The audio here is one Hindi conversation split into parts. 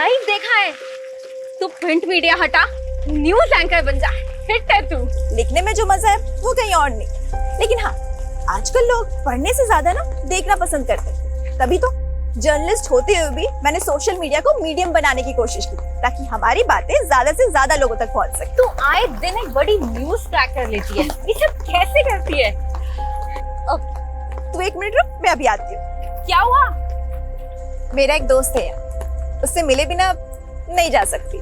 लाइव देखा है। तू प्रिंट मीडिया हटा, न्यूज एंकर बन जा, हिट है तू। लिखने में जो मजा है वो कहीं और नहीं। लेकिन हाँ, आजकल लोग पढ़ने से ज्यादा ना देखना पसंद करते हैं। तभी तो जर्नलिस्ट होते हुए भी मैंने सोशल मीडिया को मीडियम बनाने की कोशिश की, ताकि हमारी बातें ज्यादा से ज्यादा लोगों तक पहुंच सके। तू आए दिन एक बड़ी न्यूज क्रैक कर लेती है, ये सब कैसे करती है? तू 1 मिनट रुक, मैं अभी आती हूँ। क्या हुआ? मेरा एक दोस्त है यहाँ, उससे मिले बिना नहीं जा सकती।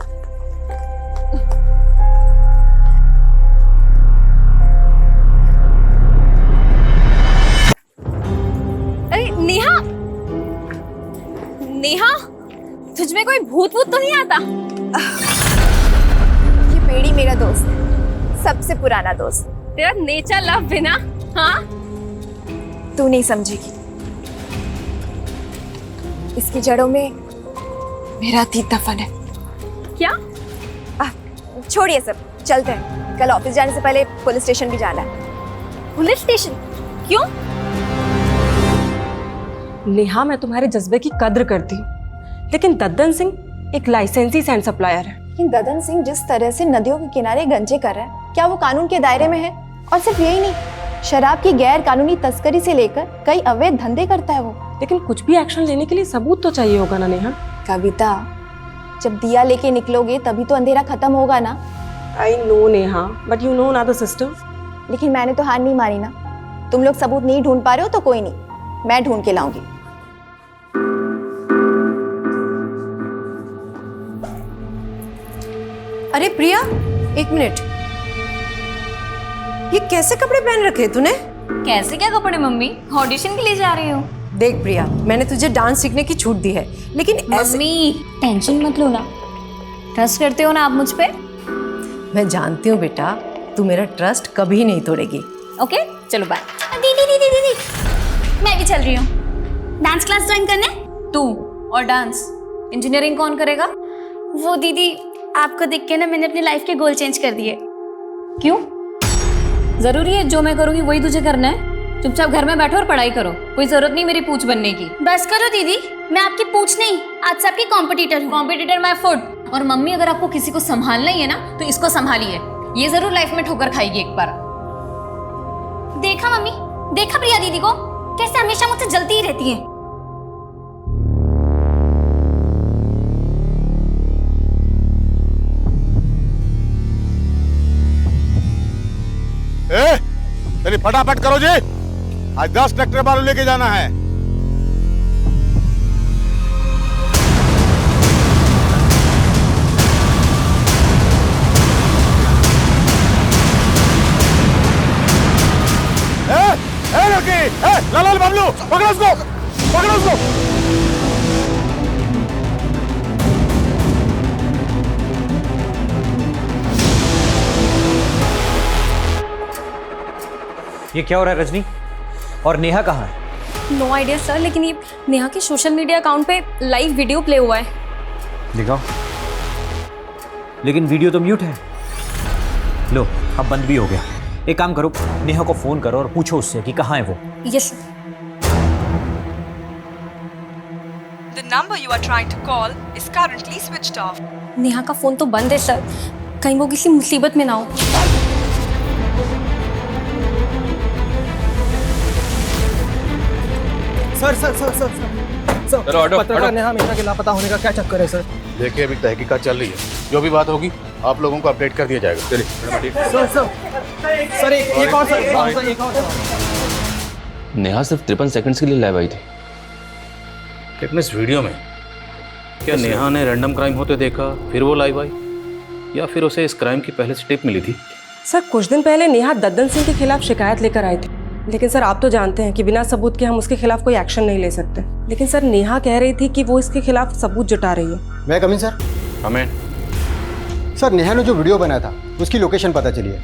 अरे नेहा, नेहा, तुझ में कोई भूत वूत तो नहीं आता? ये पेड़ी मेरा दोस्त है, सबसे पुराना दोस्त। तेरा नेचर लव बिना, हाँ? तू नहीं समझेगी, इसकी जड़ों में मेरा अतीत दफन है। क्या? छोड़िए सब, चलते हैं। कल ऑफिस जाने से पहले पुलिस स्टेशन भी जाना है। Police station? क्यों? नेहा, मैं तुम्हारे जज्बे की कद्र करती हूँ, लेकिन दद्दन सिंह एक लाइसेंसी सैंड सप्लायर है। लेकिन ददन सिंह जिस तरह से नदियों के किनारे गंजे कर रहा है, क्या वो कानून के दायरे में है? और सिर्फ यही नहीं, शराब की गैर कानूनी तस्करी से लेकर कई अवैध धंधे करता है वो। लेकिन कुछ भी एक्शन लेने के लिए सबूत तो चाहिए होगा ना नेहा? कविता, जब दिया लेके निकलोगे तभी तो अंधेरा खत्म होगा ना। I know Neha, but you know ना द सिस्टम। लेकिन मैंने तो हार नहीं मानी ना। तुम लोग सबूत नहीं ढूंढ पा रहे हो तो कोई नहीं, मैं ढूंढ के लाऊंगी। अरे प्रिया, 1 मिनट, ये कैसे कपड़े पहन रखे तूने? कैसे क्या कपड़े मम्मी? ऑडिशन के लिए जा रही हूँ। देख प्रिया, मैंने तुझे डांस सीखने की छूट दी है, लेकिन ऐसे... मम्मी टेंशन मत लो ना, ट्रस्ट करते हो ना आप मुझ पे? मैं जानती हूँ बेटा, तू मेरा ट्रस्ट कभी नहीं तोड़ेगी। ओके, चलो बाय। दीदी दीदी दीदी, मैं भी चल रही हूँ डांस क्लास ज्वाइन करने। तू और डांस, इंजीनियरिंग कौन करेगा? वो दीदी, आपको देख के ना मैंने अपनी लाइफ के गोल चेंज कर दिए। क्यों? जरूरी है जो मैं करूंगी वही तुझे करना है? चुपचाप घर में बैठो और पढ़ाई करो, कोई जरूरत नहीं मेरी पूछ बनने की। बस करो दीदी, मैं आपकी पूछ नहीं, आज से आपकी कॉम्पिटिटर हूँ। Competitor my foot. और मम्मी, अगर आपको किसी को संभालना ही है ना तो इसको संभालिए, ये जरूर लाइफ में ठोकर खाएगी एक बार। देखा मम्मी, देखा प्रिया दीदी को, कैसे हमेशा मुझसे जलती ही रहती है। चलिए फटाफट करो जी, आज 10 ट्रैक्टर बालू लेके जाना है। लाल बबलू, पकड़ो उसको, पकड़ो उसको। ये क्या हो रहा है रजनी? और नेहा कहाँ है? नो आइडिया सर, लेकिन ये नेहा के सोशल मीडिया अकाउंट पे लाइव वीडियो प्ले हुआ है। दिखाओ। लेकिन वीडियो तो म्यूट है। लो, अब बंद भी हो गया। एक काम करो, नेहा को फोन करो और पूछो उससे कि कहाँ है वो। Yes. The number you are trying to call is currently switched off. Neha का फोन तो बंद है सर, कहीं वो किसी मुसीबत में ना हो। Sir sir sir sir sir चलो हटो, पत्रकार नेहा मेहता के लापता होने का क्या चक्कर है सर? देखिए, अभी तहकीकात चल रही है, जो भी बात होगी आप लोगों को अपडेट कर दिया जाएगा। चलिए सर सर सर एक और सर, एक और सर। नेहा सिर्फ 53 सेकंड्स के लिए लाइव आई थी। लेकिन इस वीडियो में क्या नेहा ने रैंडम क्राइम होते देखा फिर वो लाइव आई, या फिर उसे इस क्राइम की पहले से टिप मिली थी? सर, कुछ दिन पहले नेहा दद्दन सिंह के खिलाफ शिकायत लेकर आई थी, लेकिन सर आप तो जानते हैं कि बिना सबूत के हम उसके खिलाफ कोई एक्शन नहीं ले सकते। लेकिन सर नेहा कह रही थी कि वो इसके खिलाफ सबूत जुटा रही है। मैं coming sir? Comment. Sir, Neha ने जो वीडियो बनाया था उसकी लोकेशन पता चली है।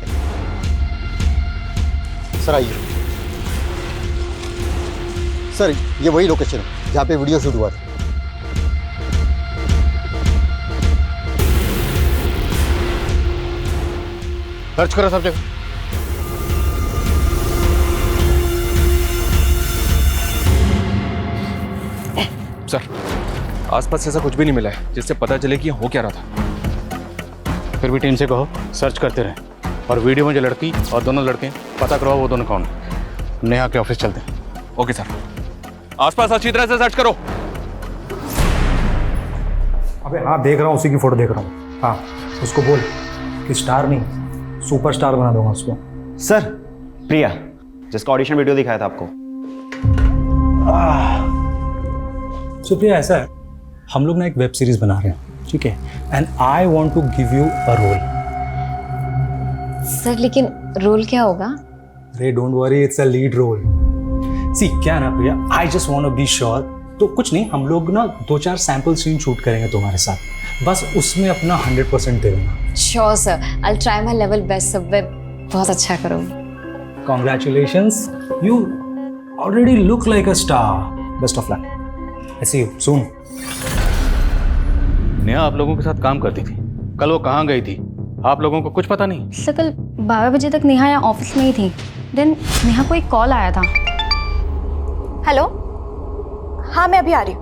सर आइए। सर, ये वही लोकेशन है जहाँ पे वीडियो शूट हुआ था। सर्च करो सब जगह। सर, आसपास ऐसा कुछ भी नहीं मिला है जिससे पता चले कि हो क्या रहा था। फिर भी टीम से कहो सर्च करते रहें, और वीडियो में जो लड़की और दोनों लड़के पता करवाओ वो दोनों कौन है। नेहा के ऑफिस चलते हैं। ओके सर, आसपास अच्छी तरह से सर्च करो। अबे हाँ, देख रहा हूँ, उसी की फोटो देख रहा हूँ। हाँ, उसको बोल कि स्टार नहीं सुपरस्टार बना दूंगा उसको। सर, प्रिया जिसका ऑडिशन वीडियो दिखाया था आपको। सुप्रिया, ऐसा है, हम लोग ना एक वेब सीरीज बना रहे हैं, ठीक है, and I want to give you a role. Sir लेकिन रोल क्या होगा? अरे don't worry, it's a lead role. See क्या ना Priya, I just want to be sure. तो कुछ नहीं, हम लोग ना 2-4 सैंपल सीन शूट करेंगे तुम्हारे साथ, बस उसमें अपना 100% दे देना। Sure sir, I will try my level best sir, मैं बहुत अच्छा करूँगी। Congratulations, you already look like a star. Best of luck. I see you soon. Neha आप लोगों के साथ काम करती थी, कल वो कहाँ गई थी आप लोगों को कुछ पता नहीं? सर कल 12 बजे तक नेहा यहाँ ऑफिस में ही थी, देन नेहा को एक कॉल आया था। हेलो, हाँ मैं अभी आ रही हूँ।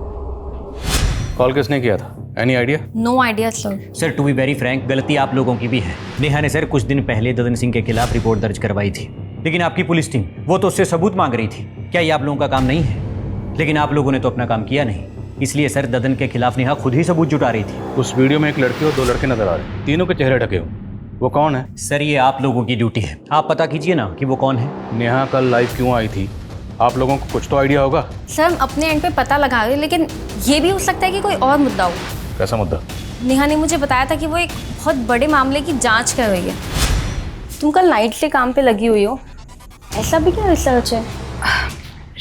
कॉल किसने किया था? Any idea? No idea sir. Sir to be very frank, गलती आप लोगों की भी है। नेहा ने सर कुछ दिन पहले ददन सिंह के खिलाफ रिपोर्ट दर्ज करवाई थी, लेकिन आपकी पुलिस टीम वो तो उससे सबूत मांग रही थी। क्या ये आप लोगों का काम नहीं है? लेकिन आप लोगों ने तो अपना काम किया नहीं, इसलिए सर ददन के खिलाफ नेहा खुद ही सबूत जुटा रही थी। उस वीडियो में एक लड़की और 2 लड़के नजर आ रहे, तीनों के चेहरे ढके हो, वो कौन है? सर ये आप लोगों की ड्यूटी है, आप पता कीजिए ना कि वो कौन है। नेहा कल लाइव क्यों आई थी? आप लोगों को कुछ तो आइडिया होगा। सर हम अपने एंड पे पता लगा रहे, लेकिन ये भी हो सकता है कि कोई और मुद्दा हो। कैसा मुद्दा? नेहा ने मुझे बताया था कि वो एक बहुत बड़े मामले की जांच कर रही है। तुम कल नाइट से काम पे लगी हुई हो, ऐसा भी क्या रिसर्च है?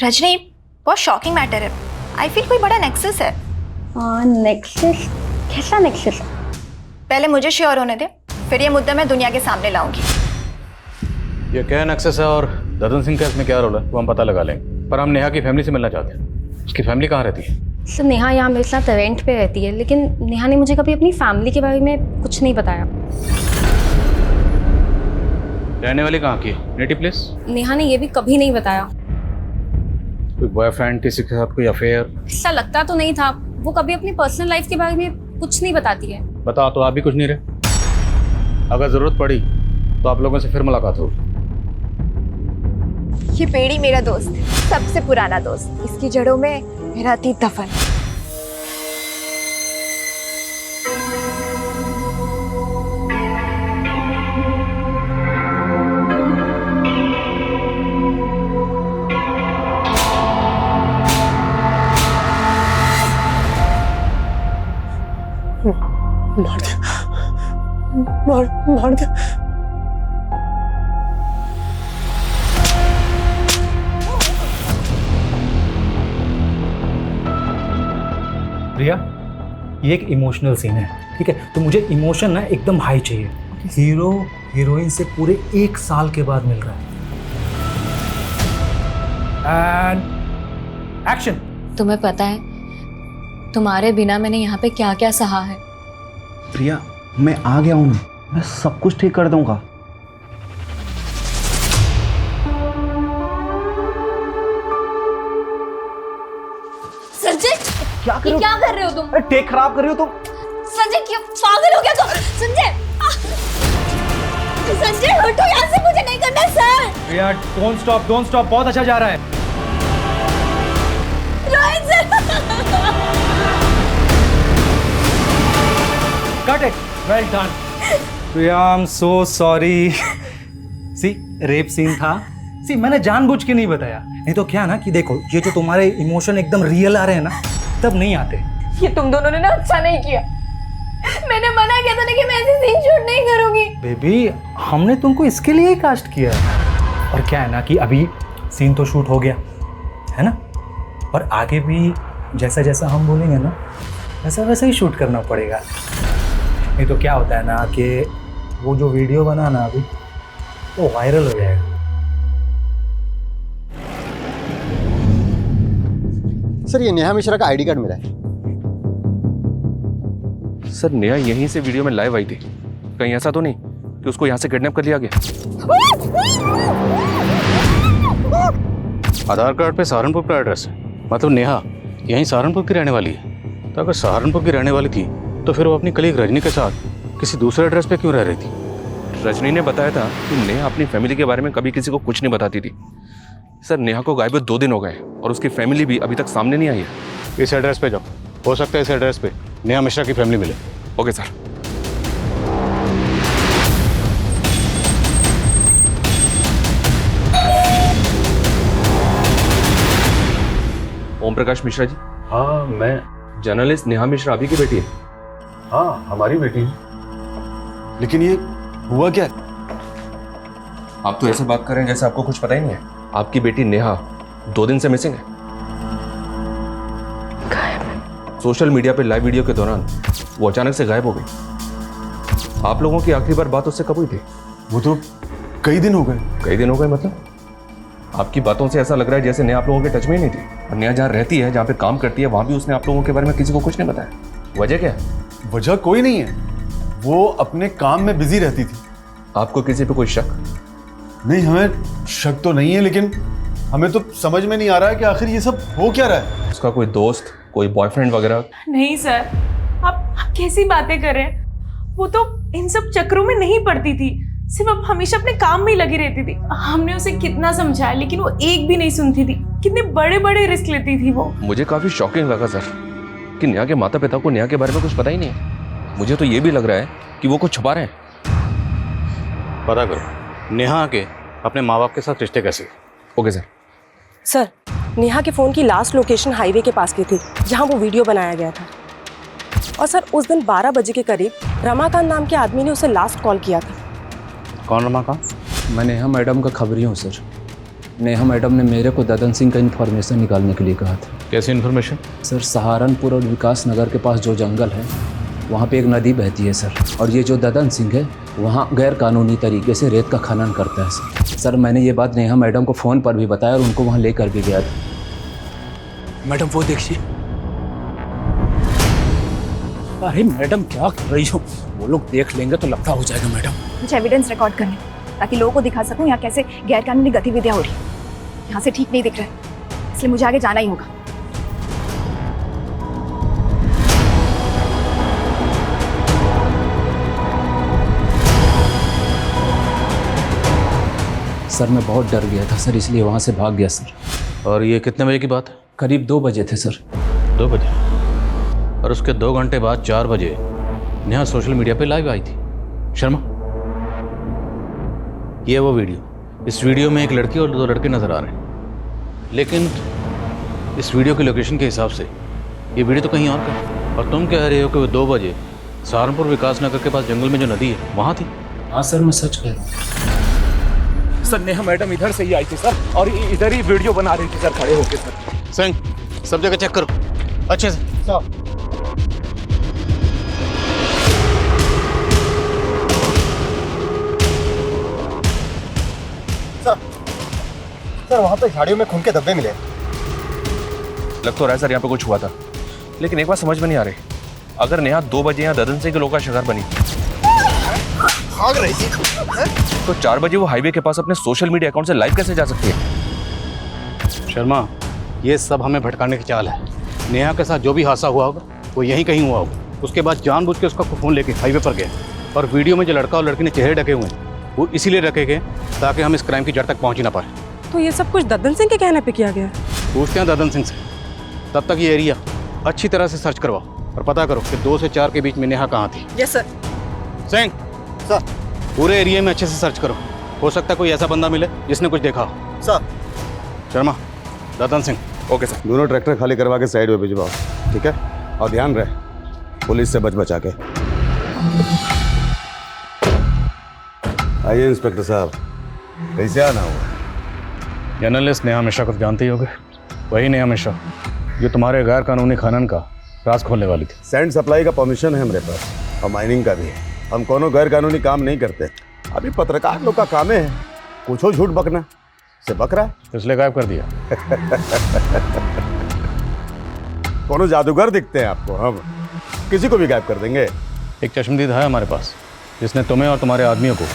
रजनी, बहुत शॉकिंग मैटर है। आई फील कोई बड़ा नेक्सस है। नेक्सस? कैसा नेक्सस? पहले मुझे श्योर होने दे, फिर ये मुद्दा मैं दुनिया के सामने लाऊंगी। ये क्या एक्सेस है और ददन सिंह का इसमें क्या रोल है वो हम पता लगा लेंगे, पर हम नेहा की फैमिली से मिलना चाहते हैं। उसकी फैमिली कहाँ रहती है? सर नेहा यहाँ मेरे साथ रेंट पे रहती है, लेकिन नेहा ने मुझे कभी अपनी फैमिली के बारे में कुछ नहीं बताया। रहने वाली कहाँ की है? Native place? नेहा ने ये भी कभी नहीं बताया। कोई बॉयफ्रेंड, किसी के साथ कोई अफेयर? ऐसा लगता तो नहीं था, वो कभी अपनी पर्सनल लाइफ के बारे में कुछ नहीं बताती है। बताओ तो आप भी कुछ नहीं रहे। अगर जरूरत पड़ी तो आप लोगों से फिर मुलाकात होगी। ये पेड़ी मेरा दोस्त है, सबसे पुराना दोस्त। इसकी जड़ों में मेरा अतीत दफन है। मार दिया, मार दिया। प्रिया, ये एक इमोशनल सीन है, ठीक है, तो मुझे इमोशन ना एकदम हाई चाहिए। हीरो हीरोइन से पूरे 1 साल के बाद मिल रहा है। And action. तुम्हें पता है तुम्हारे बिना मैंने यहाँ पे क्या क्या सहा है? प्रिया, मैं आ गया हूँ, मैं सब कुछ ठीक कर दूंगा। संजय, क्या कर रहे हो तुम? टेक खराब कर रही हो तुम। संजय क्यों पागल हो गया तुम? संजय, संजय हटो यहाँ से, मुझे नहीं करना सर। प्रिया, डोंट स्टॉप, बहुत अच्छा जा रहा है। Rohit sir, cut it, well done. Priya, I am so sorry. See, rape scene था। सी, मैंने जानबूझ के नहीं बताया, नहीं तो क्या ना कि देखो, ये जो तुम्हारे इमोशन एकदम रियल आ रहे हैं ना, तब नहीं आते। ये तुम दोनों ने ना अच्छा नहीं किया। मैंने मना किया था ना कि मैं ऐसे सीन शूट नहीं करूंगी। बेबी, हमने तुमको इसके लिए ही कास्ट किया है। और क्या है ना कि अभी सीन तो शूट हो गया है ना, और आगे भी जैसा जैसा हम बोलेंगे ना वैसा वैसा ही शूट करना पड़ेगा। नहीं तो क्या होता है ना कि वो जो वीडियो बना ना अभी, वो वायरल हो जाएगा। सर, ये नेहा मिश्रा का आईडी कार्ड मिला है। सर नेहा यहीं से वीडियो में लाइव आई थी, कहीं ऐसा तो नहीं कि उसको यहाँ से किडनैप कर लिया गया? आधार कार्ड पे सहारनपुर का एड्रेस है, मतलब नेहा यहीं सहारनपुर की रहने वाली है। तो अगर सहारनपुर की रहने वाली थी तो फिर वो अपनी कलीग रजनी के साथ किसी दूसरे एड्रेस पे क्यों रह रही थी? रजनी ने बताया था कि नेहा अपनी फैमिली के बारे में कभी किसी को कुछ नहीं बताती थी। सर नेहा को गायब 2 दिन हो गए और उसकी फैमिली भी अभी तक सामने नहीं आई है। इस एड्रेस पे जाओ, हो सकता है इस एड्रेस पे नेहा मिश्रा की फैमिली मिले। Okay sir. ओम प्रकाश मिश्रा जी। हाँ मैं। जर्नलिस्ट नेहा मिश्रा अभी की बेटी है? हाँ हमारी बेटी है। लेकिन ये हुआ क्या? आप तो ऐसे बात कर रहे हैं जैसे आपको कुछ पता ही नहीं है। आपकी बेटी नेहा 2 दिन से मिसिंग है। सोशल मीडिया पे लाइव वीडियो के दौरान वो अचानक से गायब हो गई। आप लोगों की आखिरी बार बात उससे कब हुई थी? वो तो कई दिन हो गए। कई दिन हो गए मतलब? आपकी बातों से ऐसा लग रहा है जैसे नेहा आप लोगों के टच में ही नहीं थी। और नेहा जहाँ रहती है, जहाँ पे काम करती है, वहाँ भी उसने आप लोगों के बारे में किसी को कुछ नहीं बताया। वजह क्या है? वजह कोई नहीं है, वो अपने काम में बिजी रहती थी। आपको किसी पे कोई शक? नहीं, हमें शक तो नहीं है, लेकिन हमें तो समझ में नहीं आ रहा है कि आखिर ये सब हो क्या रहा है। उसका कोई दोस्त, कोई बॉयफ्रेंड वगैरह? नहीं सर, आप कैसी बातें कर रहे हैं? वो तो इन सब चक्रों में नहीं पड़ती थी, सिर्फ अब हमेशा अपने काम में ही लगी रहती थी। हमने उसे कितना समझाया लेकिन वो एक भी नहीं सुनती थी। कितने बड़े बड़े रिस्क लेती थी वो। मुझे काफी शॉकिंग लगा सर कि नेहा के माता पिता को नेहा के बारे में कुछ पता ही नहीं है। मुझे तो ये भी लग रहा है कि वो कुछ छुपा रहे हैं। पता करो नेहा के अपने माँ बाप के साथ रिश्ते कैसे? Okay sir. सर नेहा के फ़ोन की लास्ट लोकेशन हाईवे के पास की थी जहां वो वीडियो बनाया गया था। और सर उस दिन 12 बजे के करीब रमाकांत नाम के आदमी ने उसे लास्ट कॉल किया था। कौन रमाकांत? मैं नेहा मैडम का खबरी हूँ सर। नेहा मैडम ने मेरे को ददन सिंह का इन्फॉर्मेशन निकालने के लिए कहा था। कैसी इन्फॉर्मेशन? सर सहारनपुर और विकास नगर के पास जो जंगल है वहाँ पे एक नदी बहती है सर, और ये जो ददन सिंह है वहाँ गैर कानूनी तरीके से रेत का खनन करता है सर। सर मैंने ये बात नेहा मैडम को फ़ोन पर भी बताया और उनको वहाँ लेकर भी गया था। मैडम वो देखिए। अरे मैडम क्या कर रही हो? वो लोग देख लेंगे तो लफड़ा हो जाएगा मैडम। कुछ एविडेंस रिकॉर्ड करने ताकि लोगों को दिखा सकूं यहाँ कैसे गैरकानूनी गतिविधियां हो रही है। यहाँ से ठीक नहीं दिख रहा है, इसलिए मुझे आगे जाना ही होगा। सर मैं बहुत डर गया था सर, इसलिए वहाँ से भाग गया सर। और ये कितने बजे की बात है? करीब 2 बजे थे सर। 2 बजे? और उसके 2 घंटे बाद 4 बजे नेहा सोशल मीडिया पे लाइव आई थी। शर्मा, ये वो वीडियो। इस वीडियो में एक लड़की और 2 लड़के नजर आ रहे हैं, लेकिन इस वीडियो की लोकेशन के हिसाब से ये वीडियो तो कहीं और का है। और तुम कह रहे हो कि वो 2 बजे सहारनपुर विकास नगर के पास जंगल में जो नदी है वहाँ थी। हाँ सर मैं सच कह रहा हूँ सर। नेहा मैडम इधर से ही आई थी सर, और इधर ही वीडियो बना रही थी सर खड़े होके सर। सिंह सब जगह चेक करो अच्छे से। सर वहाँ पे झाड़ियों में खून के धब्बे मिले। लग तो रहा है सर यहाँ पे कुछ हुआ था, लेकिन एक बात समझ में नहीं आ रही। अगर नेहा 2 बजे यहाँ ददन सिंह के लोग का शिकार बनी भाग रही थी तो 4 बजे वो हाईवे के पास अपने सोशल मीडिया अकाउंट से लाइव कैसे जा सकती है? शर्मा, ये सब हमें भटकाने की चाल है। नेहा के साथ जो भी हादसा हुआ होगा वो यहीं कहीं हुआ होगा। उसके बाद जानबूझ के उसका फ़ोन लेके हाईवे पर गए, और वीडियो में जो लड़का और लड़की ने चेहरे ढके हुए हैं वो इसीलिए रखे गए ताकि हम इस क्राइम की जड़ तक पहुँच ही ना पाए। तो ये सब कुछ ददन सिंह के कहने पे किया गया? पूछते हैं ददन सिंह से। तब तक ये एरिया अच्छी तरह से सर्च करवाओ और पता करो कि 2 से 4 के बीच में नेहा कहाँ थी। Yes sir. सिंह सर, पूरे एरिया में अच्छे से सर्च करो। हो सकता है कोई ऐसा बंदा मिले जिसने कुछ देखा हो। Sir. Sharma, Dadan Singh. Okay sir. दोनों ट्रैक्टर खाली करवा के साइड में भिजवाओ, ठीक है? और ध्यान रहे पुलिस से बच बचा के। आइए इंस्पेक्टर साहब, कैसे आना हुआ? जर्नलिस्ट नेहा मिश्रा को जानते ही होगे, वही नेहा मिश्रा जो तुम्हारे गैर कानूनी खनन का राज खोलने वाली थी। सैंड सप्लाई का परमिशन है हमारे पास, और माइनिंग का भी है। हम कोनो गैर कानूनी काम नहीं करते। अभी पत्रकार लोग का काम है कुछ झूठ बकना, से बक रहा है तो इसलिए गायब कर दिया। कोनो जादूगर दिखते हैं आपको? हम किसी को भी गायब कर देंगे। एक चश्मदीद है हमारे पास जिसने तुम्हें और तुम्हारे आदमियों को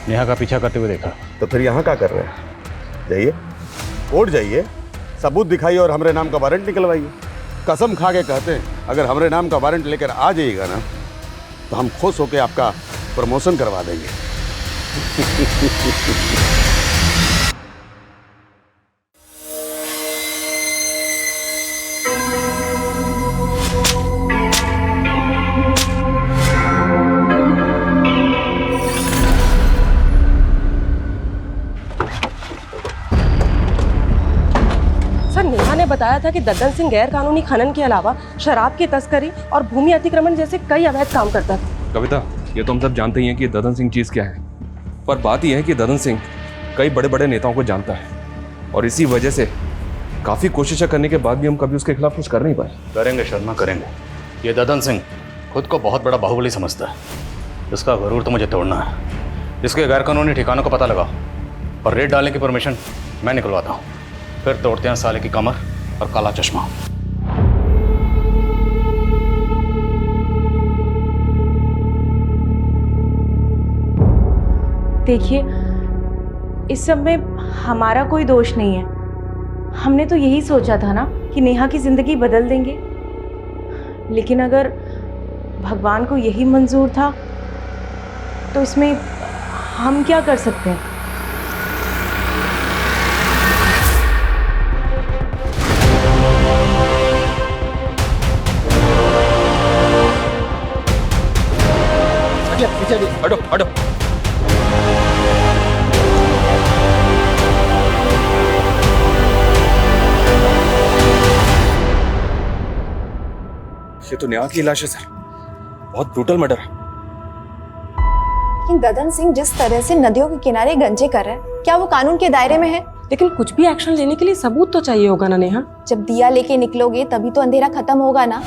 नेहा का पीछा करते हुए देखा। तो फिर यहाँ क्या कर रहे हैं? जाइए कोर्ट जाइए, सबूत दिखाइए और हमारे नाम का वारंट निकलवाइए। कसम खा के कहते हैं अगर हमारे नाम का वारंट लेकर आ जाइएगा ना तो हम खुश होकर आपका प्रमोशन करवा देंगे। सर नेहा ने बताया था कि दद्दन सिंह गैर कानूनी खनन के अलावा शराब की तस्करी और भूमि अतिक्रमण जैसे कई अवैध काम करता था। कविता, ये तो हम सब जानते ही हैं कि ददन सिंह चीज़ क्या है, पर बात यह है कि ददन सिंह कई बड़े बड़े नेताओं को जानता है और इसी वजह से काफ़ी कोशिशें करने के बाद भी हम कभी उसके खिलाफ कुछ कर नहीं पाए। करेंगे शर्मा, करेंगे। ये ददन सिंह खुद को बहुत बड़ा बाहुबली समझता है। इसका गरूर तो मुझे तोड़ना है। इसके गैरकानूनी ठिकानों का पता लगाओ और रेड डालने की परमिशन मैं निकलवाता हूँ। फिर तोड़ते हैं साले की कमर और काला चश्मा। देखिए, इस सब में हमारा कोई दोष नहीं है। हमने तो यही सोचा था ना कि नेहा की जिंदगी बदल देंगे, लेकिन अगर भगवान को यही मंजूर था तो इसमें हम क्या कर सकते हैं। हटो हटो। ये तो नेहा की लाश है सर, बहुत ब्रूटल मर्डर है। लेकिन ददन सिंह जिस तरह से नदियों के किनारे गंजे कर रहा है, क्या वो कानून के दायरे में है? लेकिन कुछ भी एक्शन लेने के लिए सबूत तो चाहिए होगा ना नेहा। जब दिया लेके निकलोगे तभी तो अंधेरा खत्म होगा ना।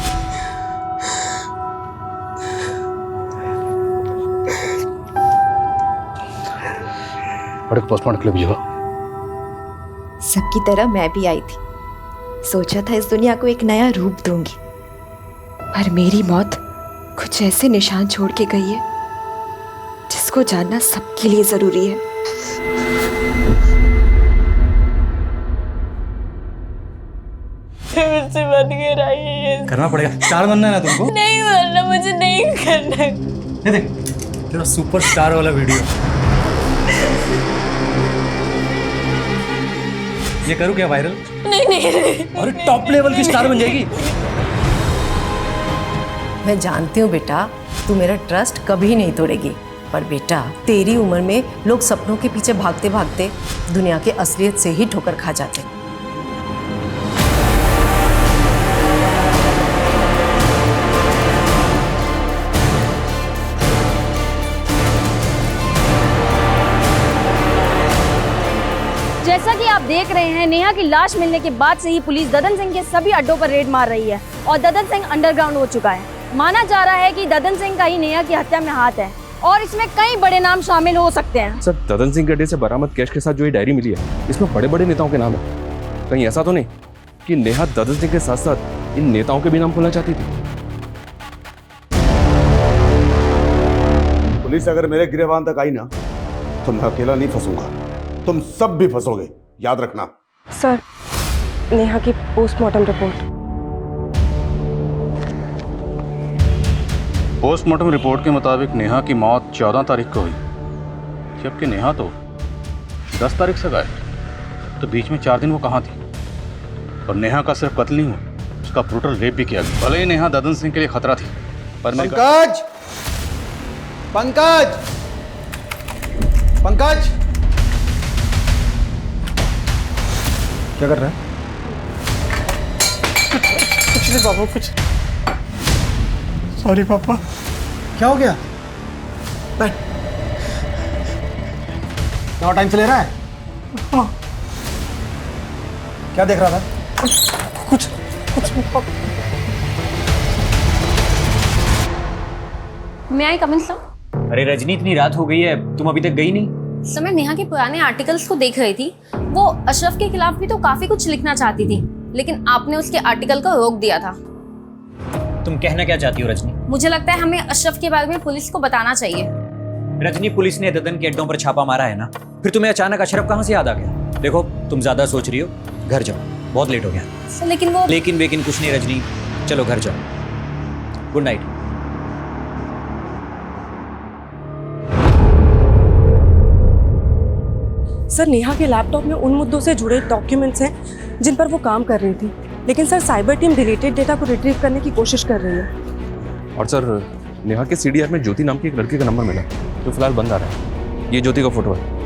बड़े पोस्टमार्टम के लिए भेजो। सबकी तरह मैं भी आई थी, सोचा था इस दुनिया को एक नया रूप दूंगी, पर मेरी मौत कुछ ऐसे निशान छोड़ के गई है जिसको जानना सबके लिए जरूरी है। मुझसे बन के रहिए। करना पड़ेगा। स्टार बनना है ना तुमको? नहीं बनना, मुझे नहीं करना। ये देख तेरा सुपरस्टार वाला वीडियो। ये करूँ क्या वायरल? नहीं नहीं नहीं। और टॉप लेवल की स्टार बन जाएगी। मैं जानती हूँ बेटा, तू मेरा ट्रस्ट कभी नहीं तोड़ेगी, पर बेटा तेरी उम्र में लोग सपनों के पीछे भागते भागते दुनिया के असलियत से ही ठोकर खा जाते। जैसा कि आप देख रहे हैं, नेहा की लाश मिलने के बाद से ही पुलिस ददन सिंह के सभी अड्डों पर रेड मार रही है और ददन सिंह अंडरग्राउंड हो चुका है। माना जा रहा है कि ददन सिंह का ही नेहा की हत्या में हाथ है और इसमें कई बड़े नाम शामिल हो सकते हैं। सर, ददन सिंह के अड्डे से बरामद कैश के साथ जो ये डायरी मिली है, इसमें बड़े बड़े नेताओं के नाम है। कहीं ऐसा तो नहीं कि नेहा ददन सिंह के साथ साथ इन नेताओं के भी नाम खोलना चाहती थी? पुलिस अगर मेरे गिरबान तक आई ना तो मैं अकेला नहीं फंसूंगा, तुम सब भी फंसोगे, याद रखना। सर, नेहा की पोस्टमार्टम रिपोर्ट। पोस्टमार्टम रिपोर्ट के मुताबिक नेहा की मौत 14 तारीख को हुई, जबकि नेहा तो 10 तारीख से गायब। तो बीच में 4 दिन वो कहाँ थी? और नेहा का सिर्फ कत्ल नहीं हुआ, उसका ब्रूटल रेप भी किया गया। भले ही नेहा ददन सिंह के लिए खतरा थी, पर पंकज, पंकज, पंकज, क्या कर रहा है? कुछ नहीं पापा, कुछ। सॉरी पापा। क्या हो गया? बैठ। क्या टाइम से ले रहा है? हाँ। क्या देख रहा था? कुछ कुछ नहीं पापा। मैं आई कमिंग सर? अरे रजनी, इतनी रात हो गई है, तुम अभी तक गई नहीं? सर, मैं नेहा के पुराने आर्टिकल्स को देख रही थी। वो अशरफ के खिलाफ भी तो काफी कुछ लिखना चाहती थी, लेकिन आपने उसके आर्टिकल को रोक दिया था। तुम कहना क्या चाहती हो रजनी? मुझे लगता है हमें अशरफ के बारे में पुलिस को बताना चाहिए। रजनी, पुलिस ने ददन के अड्डों पर छापा मारा है ना, फिर तुम्हें अचानक अशरफ कहाँ से याद आ गया? देखो, तुम ज्यादा सोच रही हो, घर जाओ, बहुत लेट हो गया। सर, लेकिन वो लेकिन वेकिन कुछ नहीं रजनी, चलो घर जाओ। Good night. सर नेहा के लैपटॉप में उन मुद्दों से जुड़े डॉक्यूमेंट्स हैं जिन पर वो काम कर रही थी, लेकिन sir cyber team deleted data को रिट्रीव करने की कोशिश कर रही है। और सर नेहा के सीडीआर में ज्योति नाम की एक लड़की का नंबर मिला जो फिलहाल बंद आ रहा है। ये ज्योति का फोटो है।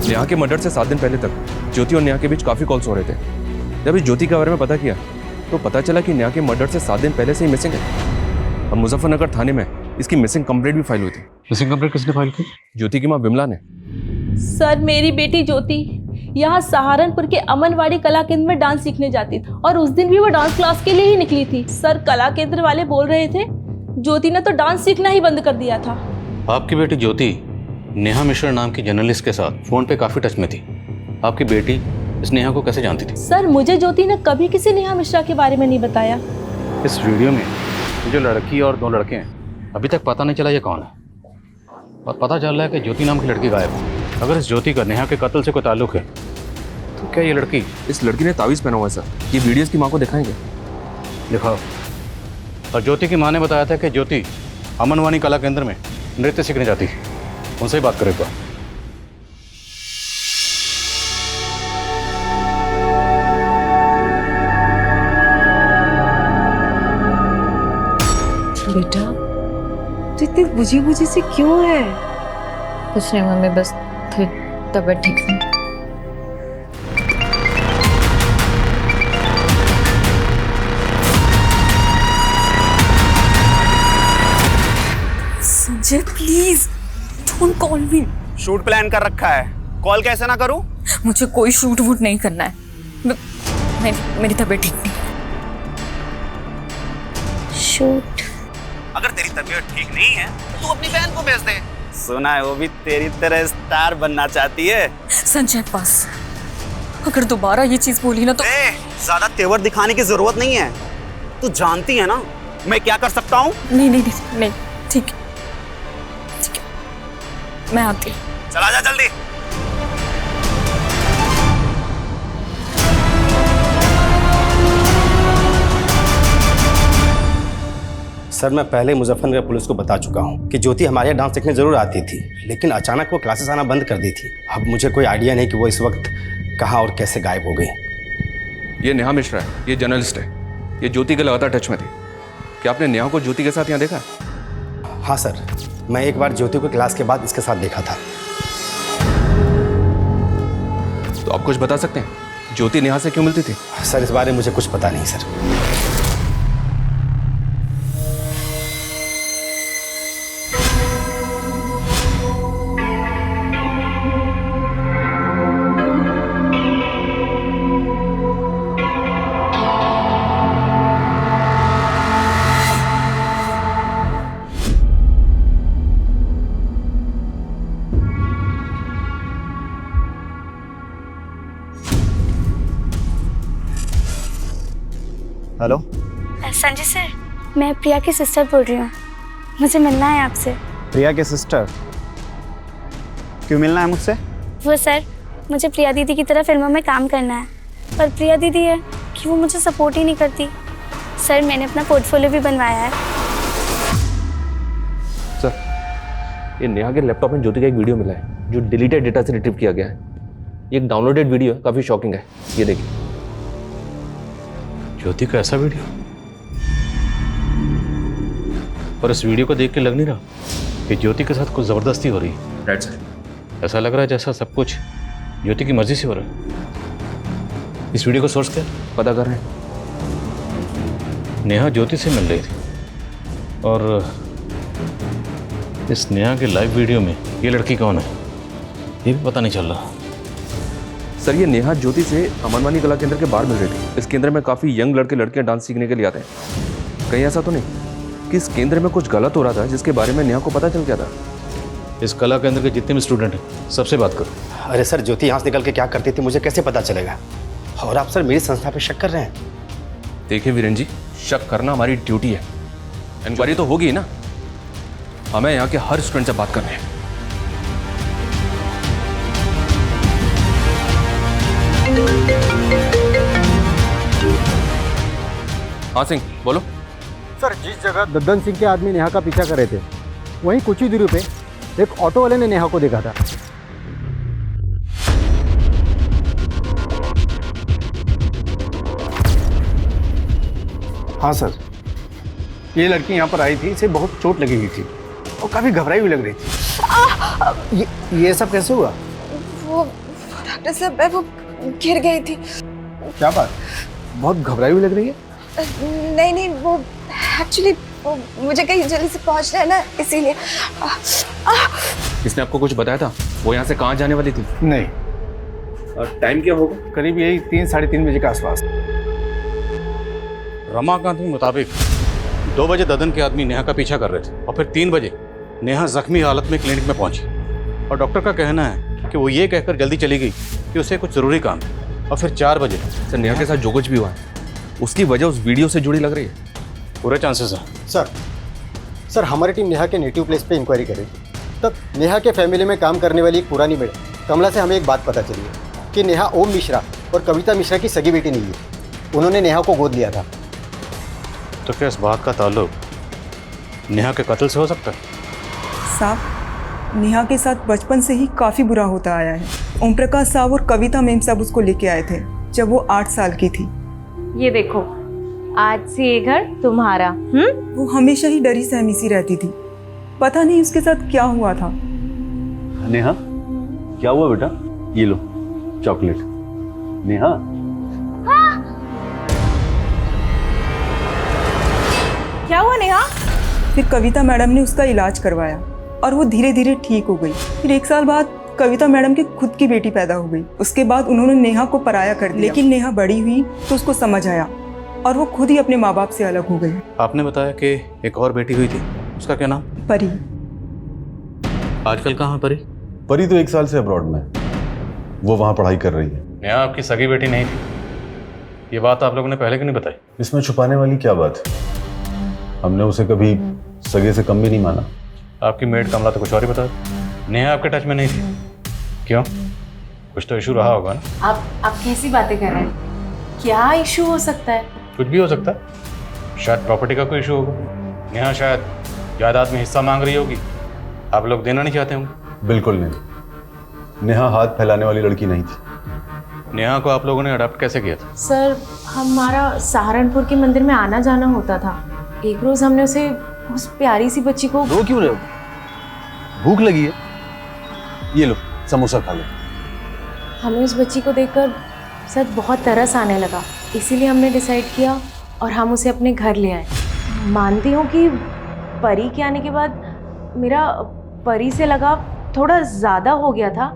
नेहा के मर्डर से 7 दिन पहले तक ज्योति और नेहा के बीच काफ़ी कॉल्स हो रहे थे। जब इस ज्योति के बारे में पता किया तो पता चला कि नेहा के मर्डर से 7 दिन पहले से ही मिसिंग है और मुजफ्फरनगर थाने में इसकी मिसिंग कंप्लेंट भी फाइल हुई थी। मिसिंग कंप्लेंट किसने फाइल की? ज्योति की माँ विमला ने। सर मेरी बेटी ज्योति यहाँ सहारनपुर के अमनवाड़ी कला केंद्र में डांस सीखने जाती थी और उस दिन भी वो डांस क्लास के लिए ही निकली थी। सर कला केंद्र वाले बोल रहे थे ज्योति ने तो डांस सीखना ही बंद कर दिया था। आपकी बेटी ज्योति नेहा मिश्रा नाम की जर्नलिस्ट के साथ फोन पे काफी टच में थी। आपकी बेटी इस नेहा को कैसे जानती थी? सर मुझे ज्योति ने कभी किसी नेहा मिश्रा के बारे में नहीं बताया। इस वीडियो में जो लड़की और 2 लड़के हैं अभी तक पता नहीं चला ये कौन है और पता चल रहा है कि ज्योति नाम की लड़की गायब है। अगर इस ज्योति का नेहा के कत्ल से कोई ताल्लुक है तो क्या ये लड़की? इस लड़की ने तावीज़ पहना हुआ है सर। ये वीडियोस की माँ को दिखाएंगे। दिखाओ। और ज्योति की माँ ने बताया था कि ज्योति अमनवाणी कला केंद्र में नृत्य सीखने जाती है। उनसे ही बात करें तो। बेटा तू इतनी बुझी बुझी सी क्यों है? कुछ नहीं मम्मी, बस थोड़ी तबीयत ठीक नहीं। Sanjay please don't call me. Shoot plan कर रखा है, कॉल कैसे ना करूं? मुझे कोई शूट वूट नहीं करना है। मेरी तबीयत ठीक नहीं। शूट? अगर तेरी तबीयत ठीक नहीं है तो तू अपनी बहन को भेज दे। सुना है वो भी तेरी तरह स्टार बनना चाहती है। संजय बस, अगर दोबारा ये चीज बोली ना तो ज्यादा तेवर दिखाने की जरूरत नहीं है। तू जानती है ना मैं क्या कर सकता हूँ। नहीं ठीक है, मैं आती हूँ। चला जा जल्दी। सर मैं पहले मुजफ्फरनगर पुलिस को बता चुका हूँ कि ज्योति हमारे यहाँ डांस सीखने जरूर आती थी, लेकिन अचानक वो क्लासेस आना बंद कर दी थी। अब मुझे कोई आइडिया नहीं कि वो इस वक्त कहाँ और कैसे गायब हो गई। ये नेहा मिश्रा है, ये जर्नलिस्ट है। ये ज्योति के लगातार टच में थी। क्या आपने नेहा को ज्योति के साथ यहाँ देखा? हाँ सर, मैं एक बार ज्योति को क्लास के बाद इसके साथ देखा था। तो आप कुछ बता सकते हैं ज्योति नेहा से क्यों मिलती थी? सर इस बारे में मुझे कुछ पता नहीं सर। हेलो संजय सर, मैं प्रिया की सिस्टर बोल रही हूँ। मुझे मिलना है आपसे। प्रिया के सिस्टर? क्यों मिलना है मुझसे? वो सर, मुझे प्रिया दीदी की तरह फिल्मों में काम करना है, पर प्रिया दीदी है कि वो मुझे सपोर्ट ही नहीं करती। सर मैंने अपना पोर्टफोलियो भी बनवाया है। सर ये नेहा के लैपटॉप में ज्योति का एक वीडियो मिला है जो डिलीटेड डेटा से रिट्रीव किया गया है। ये एक डाउनलोडेड वीडियो है, काफ़ी शॉकिंग है। ये देखिए। ज्योति का ऐसा वीडियो? पर इस वीडियो को देख के लग नहीं रहा कि ज्योति के साथ कुछ ज़बरदस्ती हो रही है। Right sir. ऐसा लग रहा है जैसा सब कुछ ज्योति की मर्जी से हो रहा है। इस वीडियो का सोर्स क्या? पता कर रहे हैं। नेहा ज्योति से मिल रही थी और इस नेहा के लाइव वीडियो में ये लड़की कौन है ये भी पता नहीं चल रहा। सर ये नेहा ज्योति से अमनवाणी कला केंद्र के बाहर मिल रही थी। इस केंद्र में काफ़ी यंग लड़के लड़कियां डांस सीखने के लिए आते हैं। कहीं ऐसा तो नहीं कि इस केंद्र में कुछ गलत हो रहा था जिसके बारे में नेहा को पता चल गया था? इस कला केंद्र के जितने भी स्टूडेंट हैं सबसे बात करो। अरे सर ज्योति यहाँ से निकल के क्या करती थी मुझे कैसे पता चलेगा? और आप सर मेरी संस्था पे शक कर रहे हैं? देखिए वीरेन जी, शक करना हमारी ड्यूटी है। इंक्वायरी तो होगी ना, हमें यहाँ के हर स्टूडेंट से बात करनी है। हाँ सिंह बोलो। सर जिस जगह दद्दन सिंह के आदमी नेहा का पीछा कर रहे थे वहीं कुछ ही दूरी पे एक ऑटो वाले ने नेहा को देखा था। हाँ सर, ये लड़की यहाँ पर आई थी, इसे बहुत चोट लगी हुई थी और काफ़ी घबराई हुई लग रही थी। ये सब कैसे हुआ? वो डॉक्टर साहब वो गिर गई थी। क्या बात, बहुत घबराई हुई लग रही है? नहीं नहीं, वो एक्चुअली मुझे कहीं जल्दी से पहुंचना है ना, इसीलिए। इसने आपको कुछ बताया था वो यहाँ से कहाँ जाने वाली थी? नहीं। और टाइम क्या होगा? करीब यही 3 साढ़े 3 बजे के आसपास। रमाकांत के मुताबिक 2 बजे ददन के आदमी नेहा का पीछा कर रहे थे और फिर 3 बजे नेहा जख्मी हालत में क्लिनिक में पहुंची और डॉक्टर का कहना है कि वो ये कहकर जल्दी चली गई कि उसे कुछ ज़रूरी काम है। और फिर 4 बजे सर नेहा के साथ जो कुछ भी हुआ है उसकी वजह उस वीडियो से जुड़ी लग रही है। पूरे चांसेस हैं। सर हमारी टीम नेहा के नेटिव प्लेस पे इंक्वायरी कर रही थी। तब नेहा के फैमिली में काम करने वाली एक पुरानी मैडम कमला से हमें एक बात पता चली है कि नेहा ओम मिश्रा और कविता मिश्रा की सगी बेटी नहीं है। उन्होंने नेहा को गोद लिया था। तो क्या इस बात का ताल्लुक नेहा के कत्ल से हो सकता है? साहब नेहा के साथ बचपन से ही काफ़ी बुरा होता आया है। ओम प्रकाश साहब और कविता मैम साहब उसको लेके आए थे जब वो 8 साल की थी। ये देखो, आज से ये घर तुम्हारा। वो हमेशा ही डरी सहमी सी रहती थी, पता नहीं उसके साथ क्या हुआ था। नेहा क्या हुआ बेटा? ये लो चॉकलेट। नेहा क्या हुआ नेहा? फिर कविता मैडम ने उसका इलाज करवाया और वो धीरे धीरे ठीक हो गई। फिर 1 साल बाद कविता मैडम की खुद की बेटी पैदा हो गई। उसके बाद उन्होंने नेहा को पराया कर दिया, लेकिन नेहा बड़ी हुई तो उसको समझ आया और वो खुद ही अपने माँ बाप से अलग हो गई। आपने बताया कि एक और बेटी हुई थी, उसका क्या नाम? परी। आजकल कहाँ परी? परी तो 1 साल से अब्रॉड में, वो वहाँ पढ़ाई कर रही है। नेहा आपकी सगी बेटी नहीं थी, ये बात आप लोगों ने पहले क्यों नहीं बताई? इसमें छुपाने वाली क्या बात है? हमने उसे कभी सगे से कम भी नहीं माना। आपकी मेड कमला तो कुछ और ही बता। नेहा आपके टच में नहीं थी, क्यों? कुछ तो इशू रहा होगा ना? आप कैसी बातें कर रहे हैं? क्या इशू हो सकता है? कुछ भी हो सकता है, शायद प्रॉपर्टी का कोई इशू होगा। नेहा शायद जायदाद में हिस्सा मांग रही होगी, आप लोग देना नहीं चाहते होंगे। बिल्कुल नहीं, नेहा हाथ फैलाने वाली लड़की नहीं थी। नेहा को आप लोगों ने अडॉप्ट कैसे किया था? सर हमारा सहारनपुर के मंदिर में आना जाना होता था। एक रोज हमने उसे, उस प्यारी सी बच्ची को। रो क्यों रहे हो? भूख लगी है? ये लो समोसा खा लो। हमें उस बच्ची को देखकर सर बहुत तरस आने लगा, इसीलिए हमने डिसाइड किया और हम उसे अपने घर ले आए। मानती हूँ कि परी के आने के बाद मेरा परी से लगाव थोड़ा ज़्यादा हो गया था,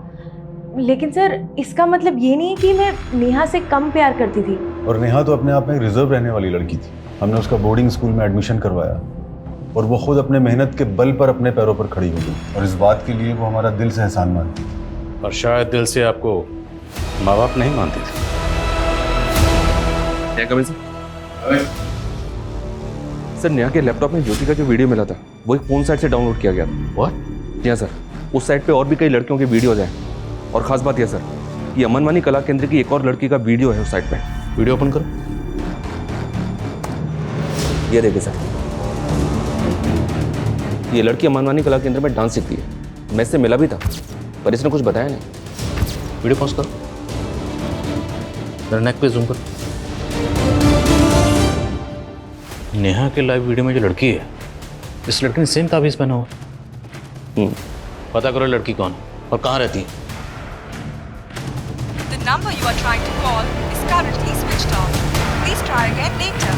लेकिन सर इसका मतलब ये नहीं कि मैं नेहा से कम प्यार करती थी। और नेहा तो अपने आप में रिजर्व रहने वाली लड़की थी। हमने उसका बोर्डिंग स्कूल में एडमिशन करवाया और वो खुद अपने मेहनत के बल पर अपने पैरों पर खड़ी हो गई और इस बात के लिए वो हमारा दिल से एहसान मानती थी। और शायद दिल से आपको माँ बाप नहीं मानते थे। सर नेहा के लैपटॉप में ज्योति का जो वीडियो मिला था वो एक फोन साइट से डाउनलोड किया गया था। व्हाट? जी हाँ सर, उस साइट पे और भी कई लड़कियों के वीडियोज हैं और खास बात यह सर, ये अमनवानी कला केंद्र की एक और लड़की का वीडियो है उस साइट पे। वीडियो ओपन करो। ये देखिए सर, ये लड़की अमनवानी कला केंद्र में डांस सीखती है। मैं इससे मिला भी था पर इसने कुछ बताया नहीं। वीडियो पॉज करो, मेरे नेक पे जूम करो। नेहा के लाइव वीडियो में जो लड़की है, इस लड़की ने सेम ताबीज पहना हुआ। पता करो लड़की कौन और कहाँ रहती है। The number you are trying to call is currently switched off. Please try again later.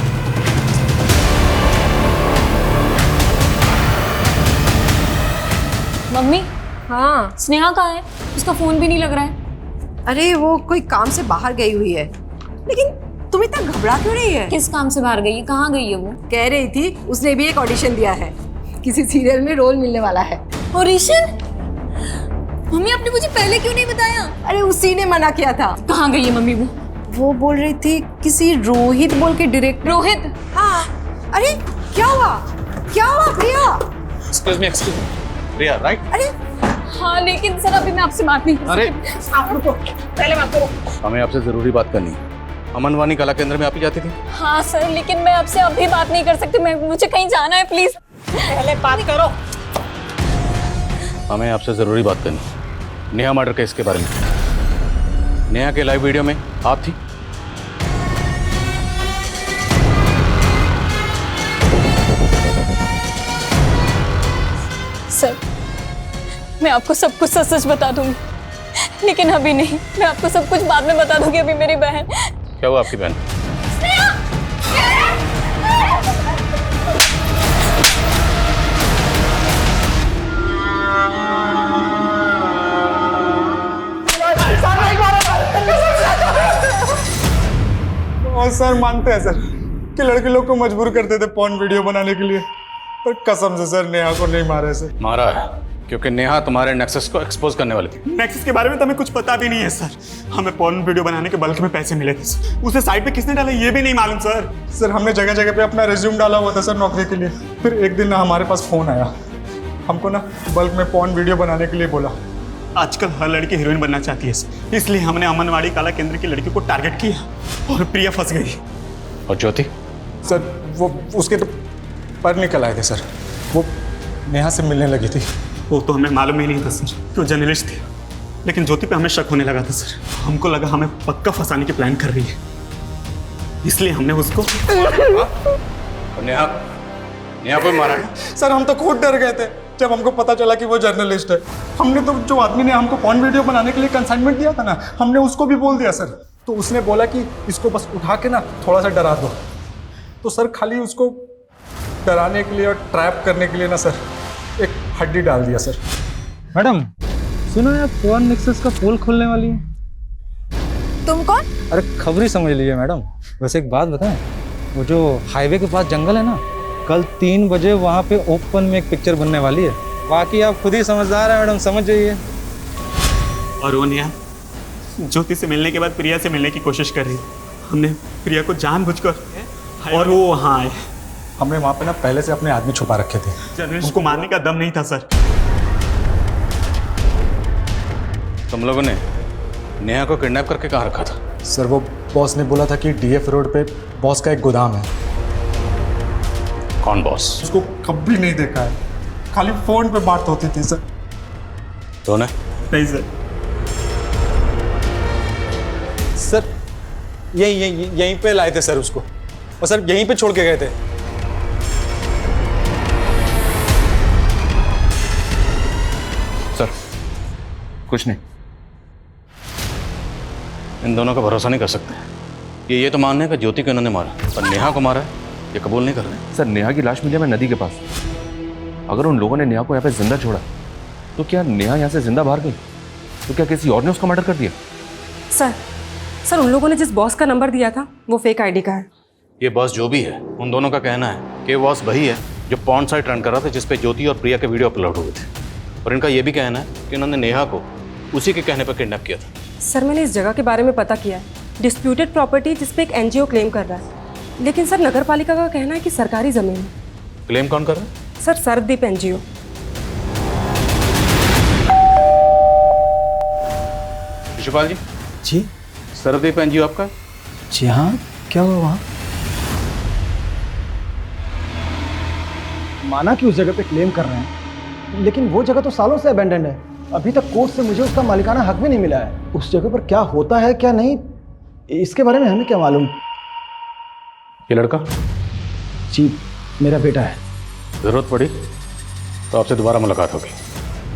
Mummy. हाँ स्नेहा कहाँ है? उसका फोन भी नहीं लग रहा है। अरे वो कोई काम से बाहर गई हुई है। लेकिन तुम इतना घबरा क्यों रही है? किस काम से बाहर गई है? कहाँ गई है वो? कह रही थी उसने भी एक ऑडिशन दिया है, किसी सीरियल में रोल मिलने वाला है। ऑडिशन? मम्मी आपने मुझे पहले क्यों नहीं बताया? अरे उसी ने मना किया था। कहाँ गई है मम्मी वो? वो बोल रही थी किसी रोहित बोल के डायरेक्टर। रोहित? हाँ। अरे क्या हुआ? क्या हुआ प्रिया? एक्सक्यूज मी प्रिया, राइट? अरे हाँ लेकिन सर अभी मैं आपसे बात नहीं कर सकती। अरे आप रुको, पहले बात करो। हमें आपसे जरूरी बात करनी है। अमनवानी कला केंद्र में आप ही जाती थी? हाँ सर, लेकिन मैं आपसे अभी बात नहीं कर सकती, मुझे कहीं जाना है, प्लीज पहले बात करो। हमें आपसे ज़रूरी बात करनी है, नेहा मर्डर केस के बारे में। नेहा के लाइव वीडियो में आप थी? सर, मैं आपको सब कुछ सच सच बता दूंगी, लेकिन अभी नहीं। मैं आपको सब कुछ बाद में बता दूंगी। अभी मेरी बहन। क्या हुआ आपकी बहन? और सर मानते हैं सर कि लड़के लोग को मजबूर करते थे पॉर्न वीडियो बनाने के लिए, पर कसम से सर नेहा को नहीं मारा सर। मारा है क्योंकि नेहा तुम्हारे नेक्सस को एक्सपोज करने वाली थी। नेक्सस के बारे में तो हमें कुछ पता भी नहीं है सर। हमें पॉर्न वीडियो बनाने के बल्क में पैसे मिले थे सर। उसे साइट पे किसने डाला ये भी नहीं मालूम सर। सर हमने जगह जगह पे अपना रिज्यूम डाला हुआ था सर नौकरी के लिए। फिर एक दिन ना हमारे पास फ़ोन आया, हमको ना बल्क में पॉर्न वीडियो बनाने के लिए बोला। आजकल हर लड़की हीरोइन बनना चाहती है सर, इसलिए हमने अमनवाड़ी कला केंद्र की लड़की को टारगेट किया और प्रिया फंस गई। और ज्योति? सर वो उसके तो पर निकल आए थे सर। वो नेहा से मिलने लगी थी। वो तो हमें मालूम ही नहीं था सर कि वो जर्नलिस्ट थी, लेकिन ज्योति पे हमें शक होने लगा था सर। हमको लगा हमें पक्का फंसाने की प्लान कर रही है, इसलिए हमने उसको नेहा को मारा है। सर हम तो खुद डर गए थे जब हमको पता चला कि वो जर्नलिस्ट है। हमने तो जो आदमी ने हमको पॉर्न वीडियो बनाने के लिए कंसाइनमेंट दिया था ना, हमने उसको भी बोल दिया सर। तो उसने बोला कि इसको बस उठा के ना थोड़ा सा डरा दो। तो सर खाली उसको डराने के लिए और ट्रैप करने के लिए ना सर एक हड्डी डाल दिया सर। मैडम सुनो यार, पॉर्न नेक्सस का पोल खोलने वाली है। तुम कौन? अरे खबरी समझ लीजिए मैडम। वैसे एक बात बताएं, वो जो हाईवे के पास जंगल है ना, कल 3 बजे वहाँ पे ओपन में एक पिक्चर बनने वाली है। बाकी आप खुद ही समझदार है मैडम, समझ जाइए। और वो नेहा ज्योति से मिलने के बाद प्रिया से मिलने की कोशिश कर रही है। हमने प्रिया को जानबूझकर और वो वहाँ आए। हमने वहाँ पे ना पहले से अपने आदमी छुपा रखे थे। उनको मारने का दम नहीं था सर। तुम लोगों ने नेहा को किडनैप करके कहाँ रखा था? सर वो बॉस ने बोला था कि डीएफ रोड पे बॉस का एक गोदाम है। कौन बॉस? उसको कभी नहीं देखा है, खाली फोन पे बात होती थी सर। तो नहीं सर। सर यहीं पे लाए थे सर उसको, और सर यहीं पे छोड़ के गए थे। सर कुछ नहीं। इन दोनों का भरोसा नहीं कर सकते। ये तो मानने का ज्योति को इन्होंने मारा, पर नेहा को मारा है ये कबूल नहीं कर रहे। सर नेहा की लाश मिली है नदी के पास। अगर उन लोगों ने नेहा को यहाँ पे जिंदा छोड़ा तो क्या नेहा यहाँ से जिंदा बाहर गई? तो क्या किसी और ने उसका मर्डर कर दिया? सर उन लोगों ने जिस बॉस का नंबर दिया था वो फेक आईडी का है। ये बॉस जो भी है, उन दोनों का कहना है कि बॉस वही है जो पॉर्न साइट रन कर रहा था जिसपे ज्योति और प्रिया के वीडियो अपलोड हुए थे। और इनका ये भी कहना है कि उन्होंने नेहा को उसी के कहने पर किडनैप किया था। सर मैंने इस जगह के बारे में पता किया है, डिस्प्यूटेड प्रॉपर्टी जिसपे एक एनजीओ क्लेम कर रहा है, लेकिन सर नगर पालिका का कहना है कि सरकारी जमीन है। क्लेम कौन कर रहा है? Sir Sarvdeep NGO. शिशुपाल जी। जी। सर्वदीप एनजीओ आपका? जी हाँ, क्या हुआ वहाँ? माना कि उस जगह पे क्लेम कर रहे हैं, लेकिन वो जगह तो सालों से अबेंडेंड है। अभी तक कोर्ट से मुझे उसका मालिकाना हक भी नहीं मिला है। उस जगह पर क्या होता है क्या नहीं, इसके बारे में हमें क्या मालूम। ये लड़का? जी मेरा बेटा है। जरूरत पड़ी तो आपसे दोबारा मुलाकात होगी।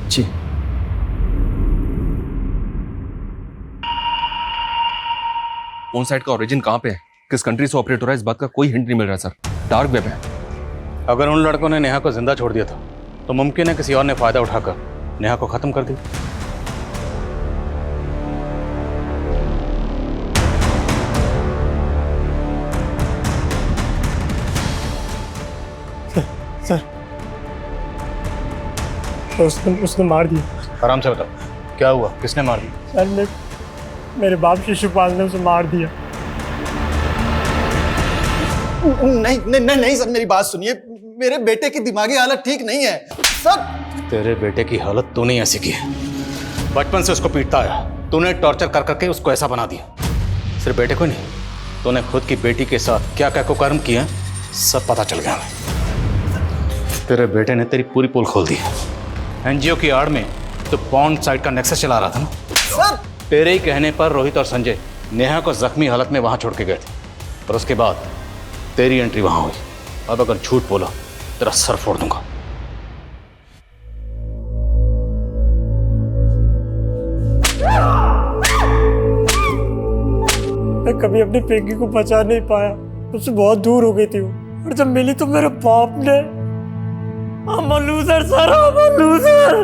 जी। फोन साइट का ओरिजिन कहाँ पे है, किस कंट्री से ऑपरेट हो रहा है, इस बात का कोई हिंट नहीं मिल रहा सर। डार्क वेब है। अगर उन लड़कों ने नेहा को जिंदा छोड़ दिया था तो मुमकिन है किसी और ने फायदा उठाकर नेहा को खत्म कर दिया। सर उसने मार दिया। आराम से बताओ क्या हुआ, किसने मार दिया? सर मेरे बाप शिशुपाल ने उसे मार दिया। नहीं नहीं नहीं नहीं सर, मेरी बात सुनिए। मेरे बेटे की दिमागी हालत ठीक नहीं है सर। तेरे बेटे की हालत तूने ऐसी की है, बचपन से उसको पीटता आया, तूने टॉर्चर कर करके उसको ऐसा बना दिया। सिर्फ बेटे को नहीं, तूने खुद की बेटी के साथ क्या क्या कुकर्म किया सब पता चल गया हमें। तेरे बेटे ने तेरी पूरी पोल खोल दी। एनजीओ की आड़ में तो पॉन्ड साइट का नेक्सस चला रहा था ना। सर तेरे ही कहने पर रोहित और संजय नेहा को जख्मी हालत में वहां छोड़ के गए थे और उसके बाद तेरी एंट्री वहां हुई। अब अगर झूठ बोला तेरा सर फोड़ दूंगा। मैं कभी अपनी पिंकी को बचा नहीं पाया, उससे बहुत दूर हो गई थी वो, और जब मिली तो मेरे बाप ने I'm a loser, sir, I'm a loser.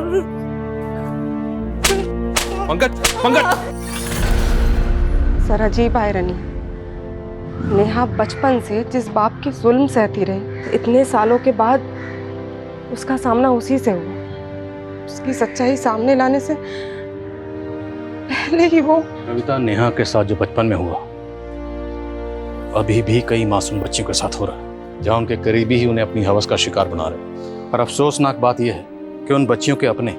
Pankaj sir अजीब आयरनी, नेहा बचपन से जिस बाप की जुल्म सहती रही, इतने सालों के बाद उसका सामना उसी से हुआ। उसकी सच्चाई सामने लाने से पहले ही वो कविता, नेहा के साथ जो बचपन में हुआ अभी भी कई मासूम बच्चियों के साथ हो रहा है, जहां उनके करीबी ही उन्हें अपनी हवस का शिकार बना रहे हैं। पर अफसोसनाक बात यह है कि उन बच्चियों के अपने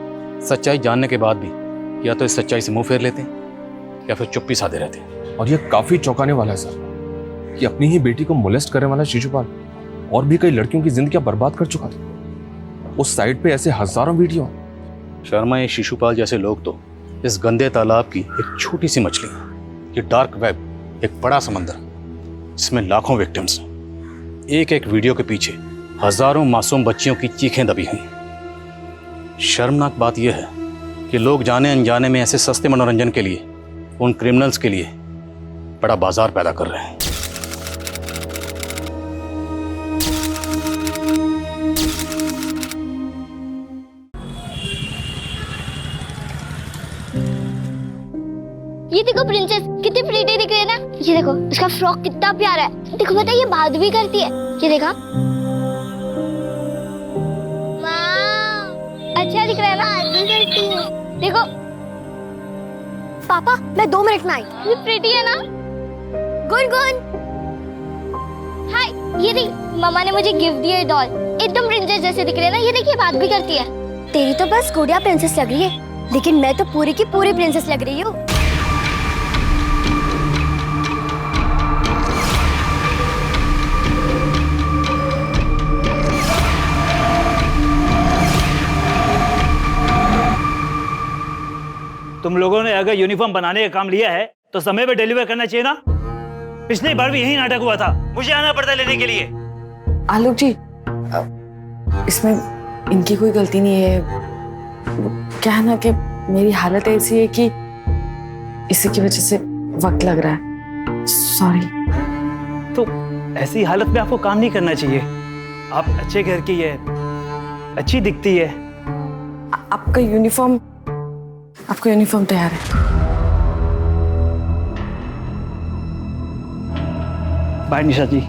सच्चाई जानने के बाद भी या तो इस सच्चाई से मुंह फेर लेते हैं या फिर चुप्पी साधे रहते हैं। और ये काफी चौंकाने वाला है सर कि अपनी ही बेटी को मोलेस्ट करने वाला शिशुपाल और भी कई लड़कियों की जिंदगी बर्बाद कर चुका था। उस साइट पे ऐसे हजारों वीडियो। शर्मा, ये शिशुपाल जैसे लोग तो इस गंदे तालाब की एक छोटी सी मछली है। ये डार्क वेब एक बड़ा समंदर जिसमें लाखों विक्टिम्स हैं। एक एक वीडियो के पीछे हजारों मासूम बच्चियों की चीखें दबी हुई। शर्मनाक बात यह है कि लोग जाने अनजाने में ऐसे सस्ते मनोरंजन के लिए उन क्रिमिनल्स के लिए बड़ा बाजार पैदा कर रहे हैं। ये देखो प्रिंसेस कितनी प्रीटी दिख रही है ना। ये देखो इसका फ्रॉक कितना प्यारा है। देखो पता है ये बात भी करती है। ये देखा, अच्छा दिख रहा है ना। देखो पापा, मैं 2 मिनट में आई। ये प्रीटी है ना। गुन हाय, ये देख मम्मा ने मुझे गिफ्ट दिया डॉल, एकदम प्रिंसेस जैसे दिख रही है ना। ये देखिए बात भी करती है। तेरी तो बस गुड़िया प्रिंसेस लग रही है, लेकिन मैं तो पूरी की पूरी प्रिंसेस लग रही हूँ। तुम लोगों ने अगर यूनिफॉर्म बनाने का काम लिया है तो समय पे डिलीवर करना चाहिए ना। पिछली बार भी यही नाटक हुआ था, मुझे आना पड़ता लेने के लिए। आलोक जी, इसमें इनकी कोई गलती नहीं है। क्या है ना कि मेरी हालत ऐसी है कि इसी की वजह से वक्त लग रहा है। सॉरी। तो ऐसी हालत में आपको काम नहीं करना चाहिए। आप अच्छे घर की है, अच्छी दिखती है। आपका यूनिफॉर्म तैयार है। बाय निशा जी।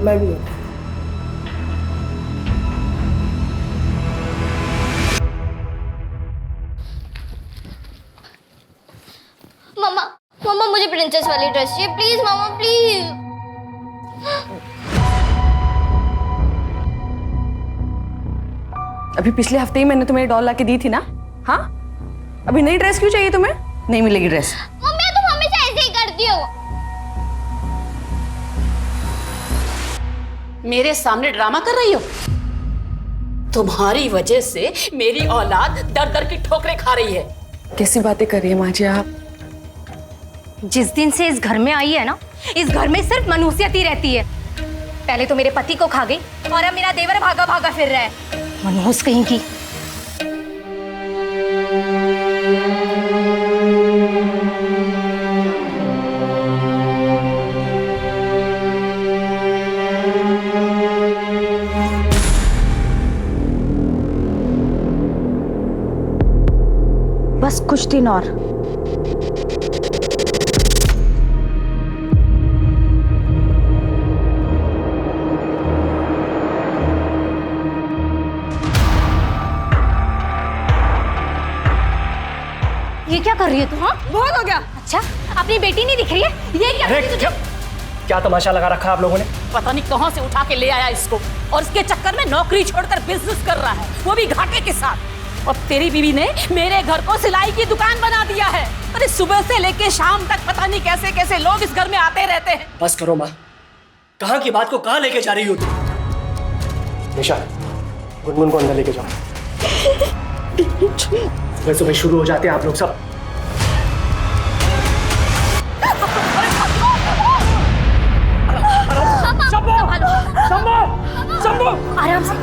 मैं भी। मम्मा मुझे प्रिंसेस वाली ड्रेस चाहिए प्लीज। Mamma please. अभी पिछले हफ्ते ही मैंने तुम्हें डॉल ला के दी थी ना। हाँ, अभी नई ड्रेस क्यों चाहिए तुम्हें? नहीं मिलेगी ड्रेस। मम्मी तुम हमेशा ऐसे ही करती हो। मेरे सामने ड्रामा कर रही हो? तुम्हारी वजह से मेरी औलाद दर दर की ठोकरें खा रही है। कैसी बातें कर रही है माँ जी आप? जिस दिन से इस घर में आई है ना, इस घर में सिर्फ मनुष्यत ही रहती है। पहले तो मेरे पति को खा गई और अब मेरा देवर भागा भागा फिर रहा है। मनहूस कहीं की। बस कुछ दिन और। ये क्या कर रही है तू? हाँ, बहुत हो गया। अच्छा, अपनी बेटी नहीं दिख रही है? ये क्या कर रही है तुझे? क्या तमाशा लगा रखा आप लोगों ने? पता नहीं कहां से उठा के ले आया इसको, और इसके चक्कर में नौकरी छोड़कर बिजनेस कर रहा है, वो भी घाटे के साथ। और तेरी बीवी ने मेरे घर को सिलाई की दुकान बना दिया है। अरे सुबह से लेके शाम तक पता नहीं कैसे कैसे लोग इस घर में आते रहते हैं। बस करो माँ, कहाँ की बात को कहाँ लेके जा रही हो तुम? निशा, गुनगुन को अंदर लेके जाओ। सुबह सुबह शुरू हो जाते हैं आप लोग सब। आराम से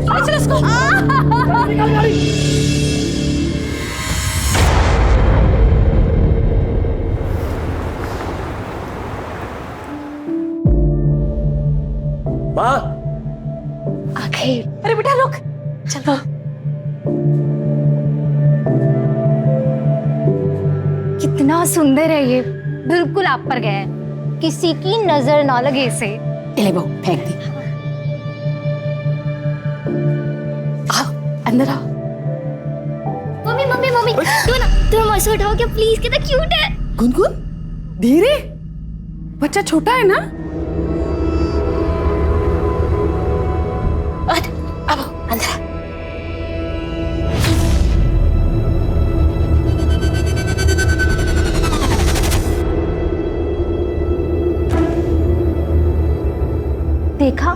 चलो इसको। माँ, आखिर। अरे बेटा रुक, चलो। कितना सुंदर है ये, बिल्कुल आप पर गया है, किसी की नजर ना लगे इसे। ले बहू, फेंक दी। आओ अंदर आओ। मम्मी मम्मी मम्मी, तुम ऐसे उठाओ क्या प्लीज, कितना क्यूट है। गुनगुन धीरे, बच्चा छोटा है ना। अब अंदर। देखा,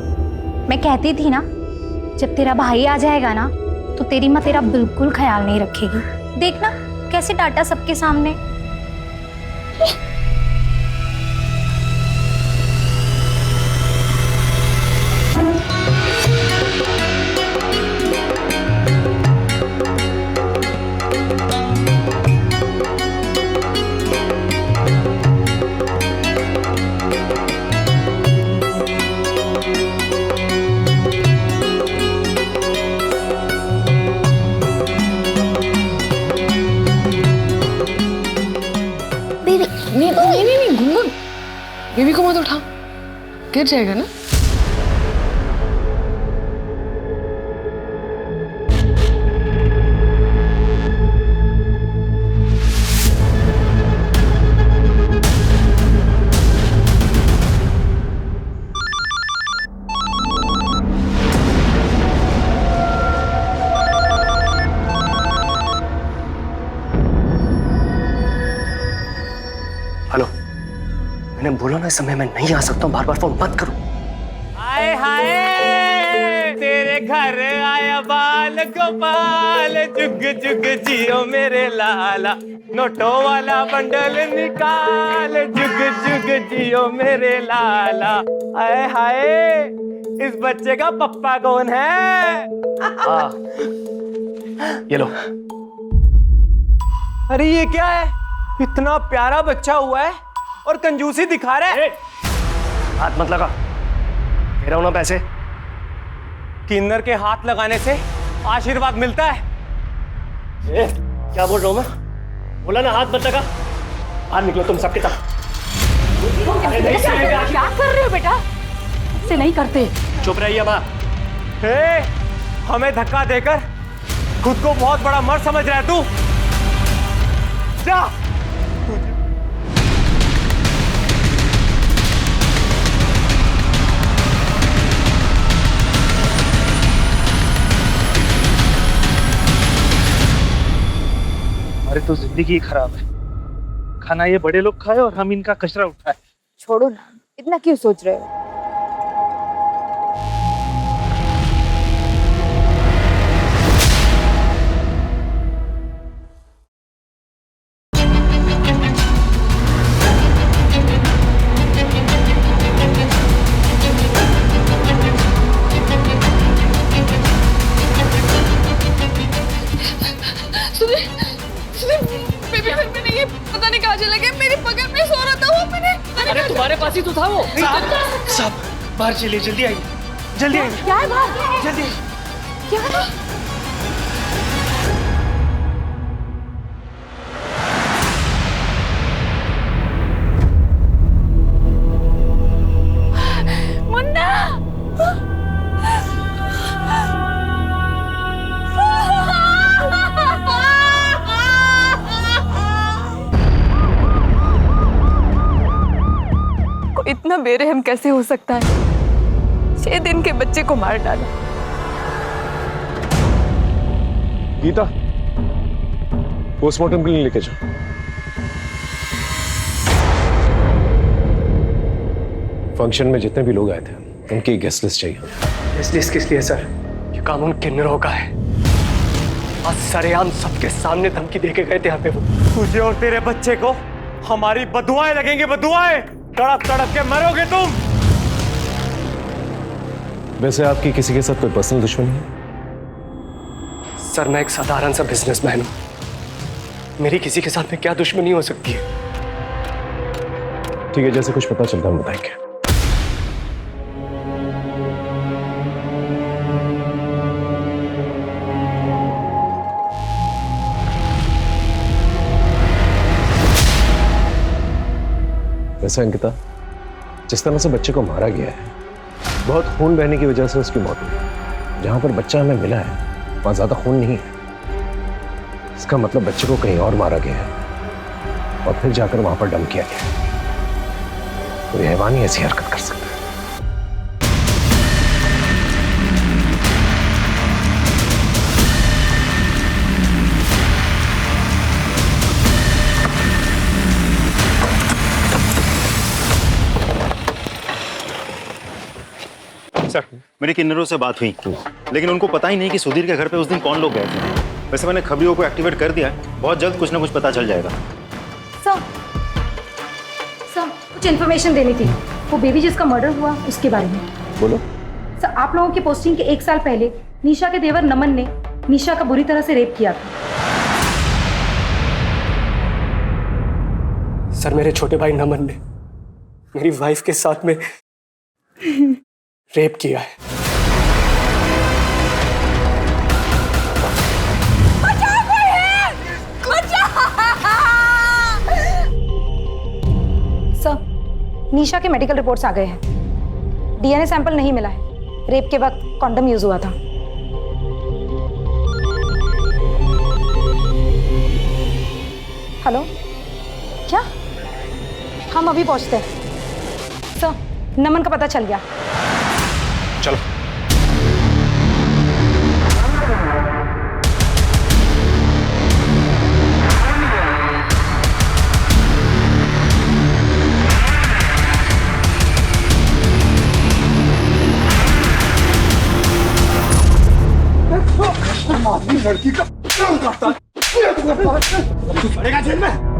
मैं कहती थी ना, जब तेरा भाई आ जाएगा ना तो तेरी माँ तेरा बिल्कुल ख्याल नहीं रखेगी। देखना कैसे डांटा सबके सामने। नहीं गुनगुन, बेबी को मत उठा, गिर जाएगा ना। हेलो, मैंने बोला ना इस समय मैं नहीं आ सकता हूँ, बार बार फोन मत करो। हाय हाय, तेरे घर आया बाल गोपाल, जुग जुग जियो मेरे लाला, नोटों वाला बंडल निकाल, जुग जुग जियो मेरे लाला। हाय हाय, इस बच्चे का पप्पा कौन है? ये लो। अरे ये क्या है, इतना प्यारा बच्चा हुआ है और कंजूसी दिखा रहा है। हाथ मत लगा, दे रहा हूं ना पैसे। किन्नर के हाथ लगाने से आशीर्वाद मिलता है। क्या बोल रहा हूं मैं? बोला ना हाथ मत लगा। बाहर निकलो तुम सबके साथ। क्या कर रहे हो बेटा? से नहीं करते। चुप रहिए माँ। हमें धक्का देकर खुद को बहुत बड़ा मर्द समझ रहा है तू। जा। हमारी तो जिंदगी खराब है, खाना ये बड़े लोग खाए और हम इनका कचरा उठाए। छोड़ो ना, इतना क्यों सोच रहे हो? अरे तुम्हारे पास ही तो था वो। साहब बाहर चलिए, जल्दी आइए, जल्दी आइए। क्या है बाहर? जल्दी। क्या है? मुन्ना! इतना बेरहम कैसे हो सकता है? 6 दिन के बच्चे को मार डाला। गीता, पोस्टमार्टम के लिए लेके जाओ। फंक्शन में जितने भी लोग आए थे उनकी गेस्ट लिस्ट चाहिए। गेस्ट लिस्ट किस लिए सर? ये कानून किन्नरों का है। आज सरेआम सबके सामने धमकी देके गए थे यहाँ पे वो। तुझे और तेरे बच्चे को हमारी बदुआएं लगेंगी, बदुआएं। तड़प तड़प के मरोगे तुम। वैसे आपकी किसी के साथ कोई पर्सनल दुश्मनी है? सर मैं एक साधारण सा बिजनेसमैन हूं, मेरी किसी के साथ में क्या दुश्मनी हो सकती है? ठीक है, जैसे कुछ पता चलता हम बताएंगे। वैसे अंकिता, जिस तरह से बच्चे को मारा गया है, बहुत खून बहने की वजह से उसकी मौत हुई। जहां पर बच्चा हमें मिला है वहां ज्यादा खून नहीं है। इसका मतलब बच्चे को कहीं और मारा गया है और फिर जाकर वहां पर डंप किया गया है। कोई हैवान ही ऐसी हरकत कर सकता है। सर, मेरी किन्नरों से बात हुई, लेकिन उनको पता ही नहीं कि सुधीर के घर पे उस दिन कौन लोग गए थे। वैसे मैंने खबरियों को एक्टिवेट कर दिया है, बहुत जल्द कुछ ना कुछ पता चल जाएगा। सर कुछ इन्फॉर्मेशन देनी थी, वो बेबी जिसका मर्डर हुआ उसके बारे में। बोलो। सर, आप लोगों की पोस्टिंग के 1 साल पहले निशा के देवर नमन ने निशा का बुरी तरह से रेप किया था। सर, मेरे छोटे भाई नमन ने मेरी वाइफ के साथ में रेप किया है। सर, निशा के मेडिकल रिपोर्ट्स आ गए हैं। डीएनए सैंपल नहीं मिला है। रेप के वक्त कॉन्डम यूज हुआ था। हेलो, क्या? हम अभी पहुंचते हैं। सर, नमन का पता चल गया। चलो। लड़की का तू पड़ेगा जेल में।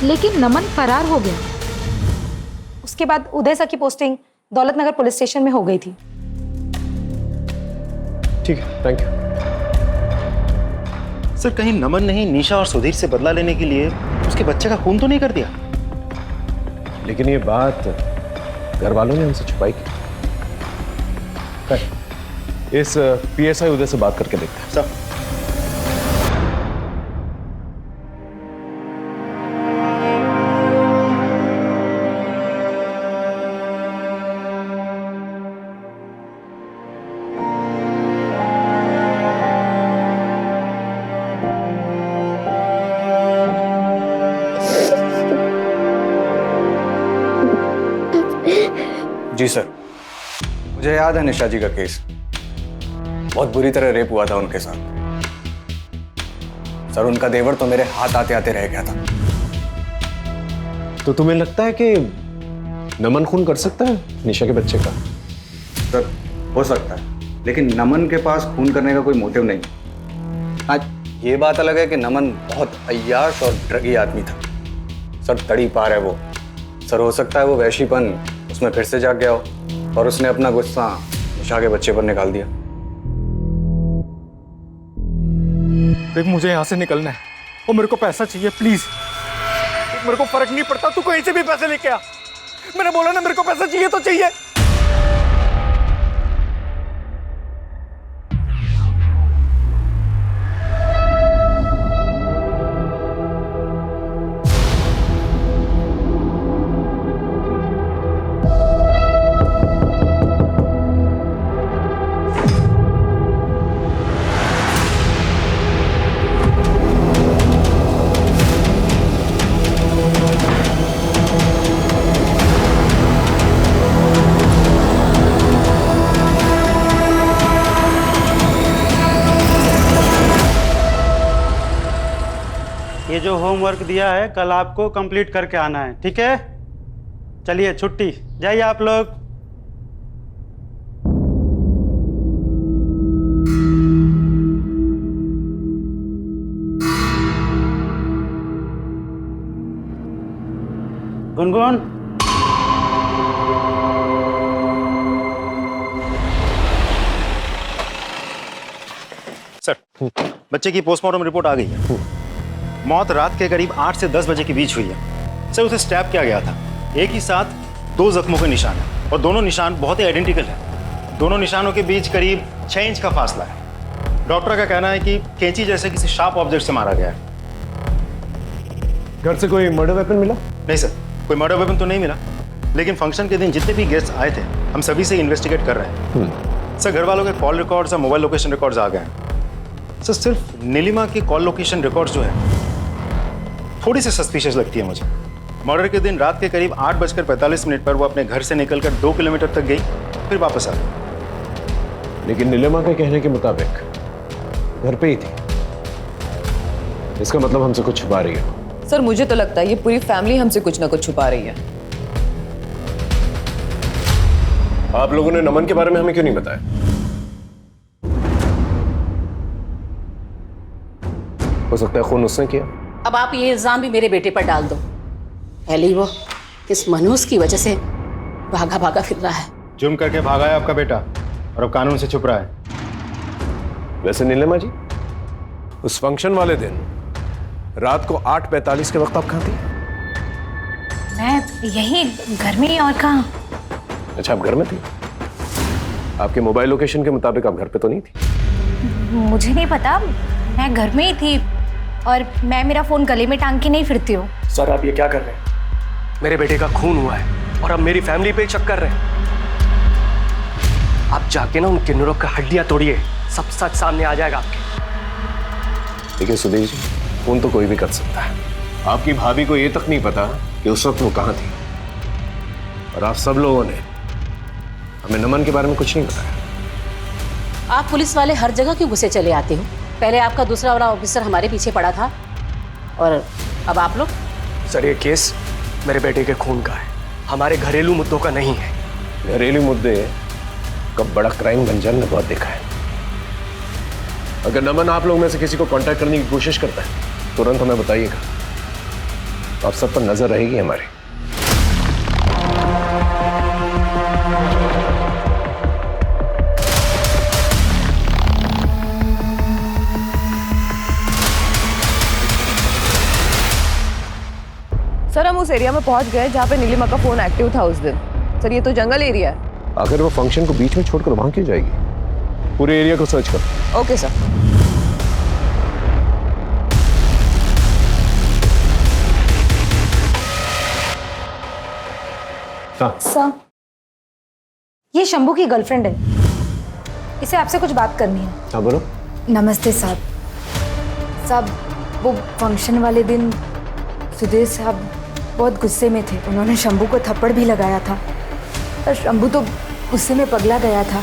लेकिन नमन फरार हो गया। उसके बाद उदय सर की पोस्टिंग दौलतनगर पुलिस स्टेशन में हो गई थी। ठीक है, थैंक यू। सर, कहीं नमन ने ही निशा और सुधीर से बदला लेने के लिए उसके बच्चे का खून तो नहीं कर दिया? लेकिन ये बात घर वालों ने हमसे छुपाई की। इस पीएसआई उदय से बात करके देखते हैं। सर, जी सर, मुझे याद है निशा जी का केस। बहुत बुरी तरह रेप हुआ था उनके साथ। सर, उनका देवर तो मेरे हाथ आते आते रह गया था। तो तुम्हें लगता है कि नमन खून कर सकता है निशा के बच्चे का? सर, हो सकता है, लेकिन नमन के पास खून करने का कोई मोटिव नहीं। आज ये बात अलग है कि नमन बहुत अय्याश और ड्रगी आदमी था। सर, तड़ी पार है वो। सर, हो सकता है वो वैशीपन उसमें फिर से जाग गया हो और उसने अपना गुस्सा निशा के बच्चे पर निकाल दिया। देख, मुझे यहाँ से निकलना है और मेरे को पैसा चाहिए, प्लीज। मेरे को फर्क नहीं पड़ता, तू कहीं से भी पैसे लेके आ। मैंने बोला ना, मेरे को पैसा चाहिए तो चाहिए। ये जो होमवर्क दिया है कल आपको कंप्लीट करके आना है, ठीक है? चलिए छुट्टी, जाइए आप लोग। गुनगुन, सर बच्चे की पोस्टमार्टम रिपोर्ट आ गई है। मौत रात के करीब 8 से 10 बजे के बीच हुई है। सर उसे स्टैब किया गया था। एक ही साथ 2 जख्मों के निशान है और दोनों निशान बहुत ही आइडेंटिकल है। दोनों निशानों के बीच करीब 6 इंच का फासला है। डॉक्टर का कहना है कि कैंची जैसे किसी शार्प ऑब्जेक्ट से मारा गया है। घर से कोई मर्डर वेपन मिला? नहीं सर, कोई मर्डर वेपन तो नहीं मिला, लेकिन फंक्शन के दिन जितने भी गेस्ट आए थे हम सभी से इन्वेस्टिगेट कर रहे हैं। सर घर वालों के कॉल रिकॉर्ड्स और मोबाइल लोकेशन रिकॉर्ड्स आ गए हैं। सर सिर्फ नीलिमा की कॉल लोकेशन रिकॉर्ड्स जो है थोड़ी सी सस्पिशियस लगती है मुझे। मर्डर के दिन रात के करीब 8:45 पर वो अपने घर से निकलकर 2 किलोमीटर तक गई, फिर वापस आ गई। लेकिन नीलिमा के कहने के मुताबिक घर पे ही थी। इसका मतलब हमसे कुछ छुपा रही है। सर मुझे तो लगता है ये पूरी फैमिली हमसे कुछ ना कुछ छुपा रही है। आप लोगों ने नमन के बारे में हमें क्यों नहीं बताया? हो सकता है खून उसने किया। अब आप ये इल्जाम भी मेरे बेटे पर डाल दो। पहले ही वो इस मनहूस की वजह से भागा भागा फिर रहा है। जुर्म करके भागा है आपका बेटा और अब कानून से छुप रहा है। वैसे नीलिमा जी, उस फंक्शन वाले दिन रात को 8:45 के वक्त आप कहाँ थी? मैं यही घर में ही, और कहाँ? अच्छा, आप घर में थी। आपके मोबाइल लोकेशन के मुताबिक आप घर पे तो नहीं थी? मुझे नहीं पता, मैं घर में ही थी और मैं मेरा फोन गले में टांग के नहीं फिरती हूँ। सर आप ये क्या कर रहे हैं? मेरे बेटे का खून हुआ है और अब मेरी फैमिली पे शक कर रहे हैं। आप जाके ना उन किन्नरों की हड्डियां तोड़िए, सब सच सामने आ जाएगा आपके। देखिए सुधीर जी, खून तो कोई भी कर सकता है। आपकी भाभी को ये तक नहीं पता कि उस वक्त वो कहाँ थी, और आप सब लोगों ने हमें नमन के बारे में कुछ नहीं बताया। आप पुलिस वाले हर जगह क्यों घुसे चले आते हो? पहले आपका दूसरा वाला ऑफिसर हमारे पीछे पड़ा था और अब आप लोग। सर ये केस मेरे बेटे के खून का है, हमारे घरेलू मुद्दों का नहीं है। घरेलू मुद्दे कब बड़ा क्राइम बन जाए, बहुत देखा है। अगर नमन आप लोग में से किसी को कांटेक्ट करने की कोशिश करता है तुरंत हमें बताइएगा, आप सब पर नजर रहेगी हमारी। सर हम उस एरिया में पहुंच गए जहाँ पे नीलिमा का फोन एक्टिव था उस दिन। सर ये तो जंगल एरिया है। अगर वो फंक्शन को बीच में छोड़कर वहां क्यों जाएगी? पूरे एरिया को सर्च करो। Okay sir. सर, ये शंभू की गर्लफ्रेंड है, इसे आपसे कुछ बात करनी है। हाँ बोलो। नमस्ते साहब। साहब वो फंक्शन वाले दिन सुधीर साहब बहुत गुस्से में थे, उन्होंने शंभू को थप्पड़ भी लगाया था और शंभू तो गुस्से में पगला गया था।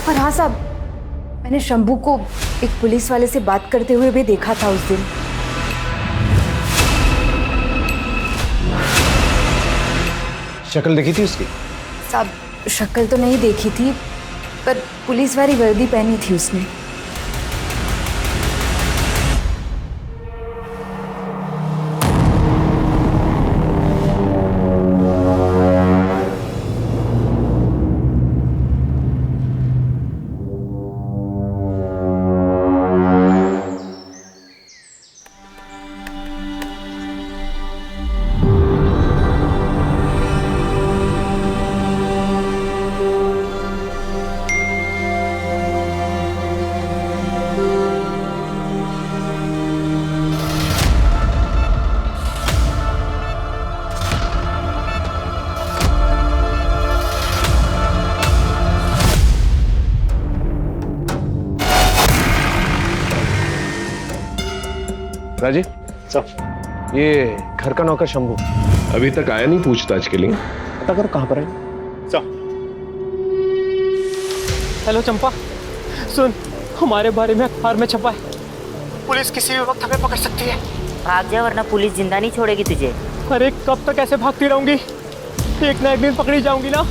और हाँ साहब, मैंने शंभू को एक पुलिस वाले से बात करते हुए भी देखा था उस दिन। शक्ल देखी थी उसकी? साहब शक्ल तो नहीं देखी थी, पर पुलिस वाली वर्दी पहनी थी उसने। राजी सर, ये घर का नौकर शंभू अभी तक आया नहीं पूछताछ के लिए, पता करो कहाँ पर है। हेलो चंपा, सुन, हमारे बारे में अखबार में छपा है, पुलिस किसी भी वक्त हमें पकड़ सकती है। भाग जा वरना पुलिस जिंदा नहीं छोड़ेगी तुझे। अरे कब तक ऐसे भागती रहूंगी? एक ना एक दिन पकड़ी जाऊंगी ना।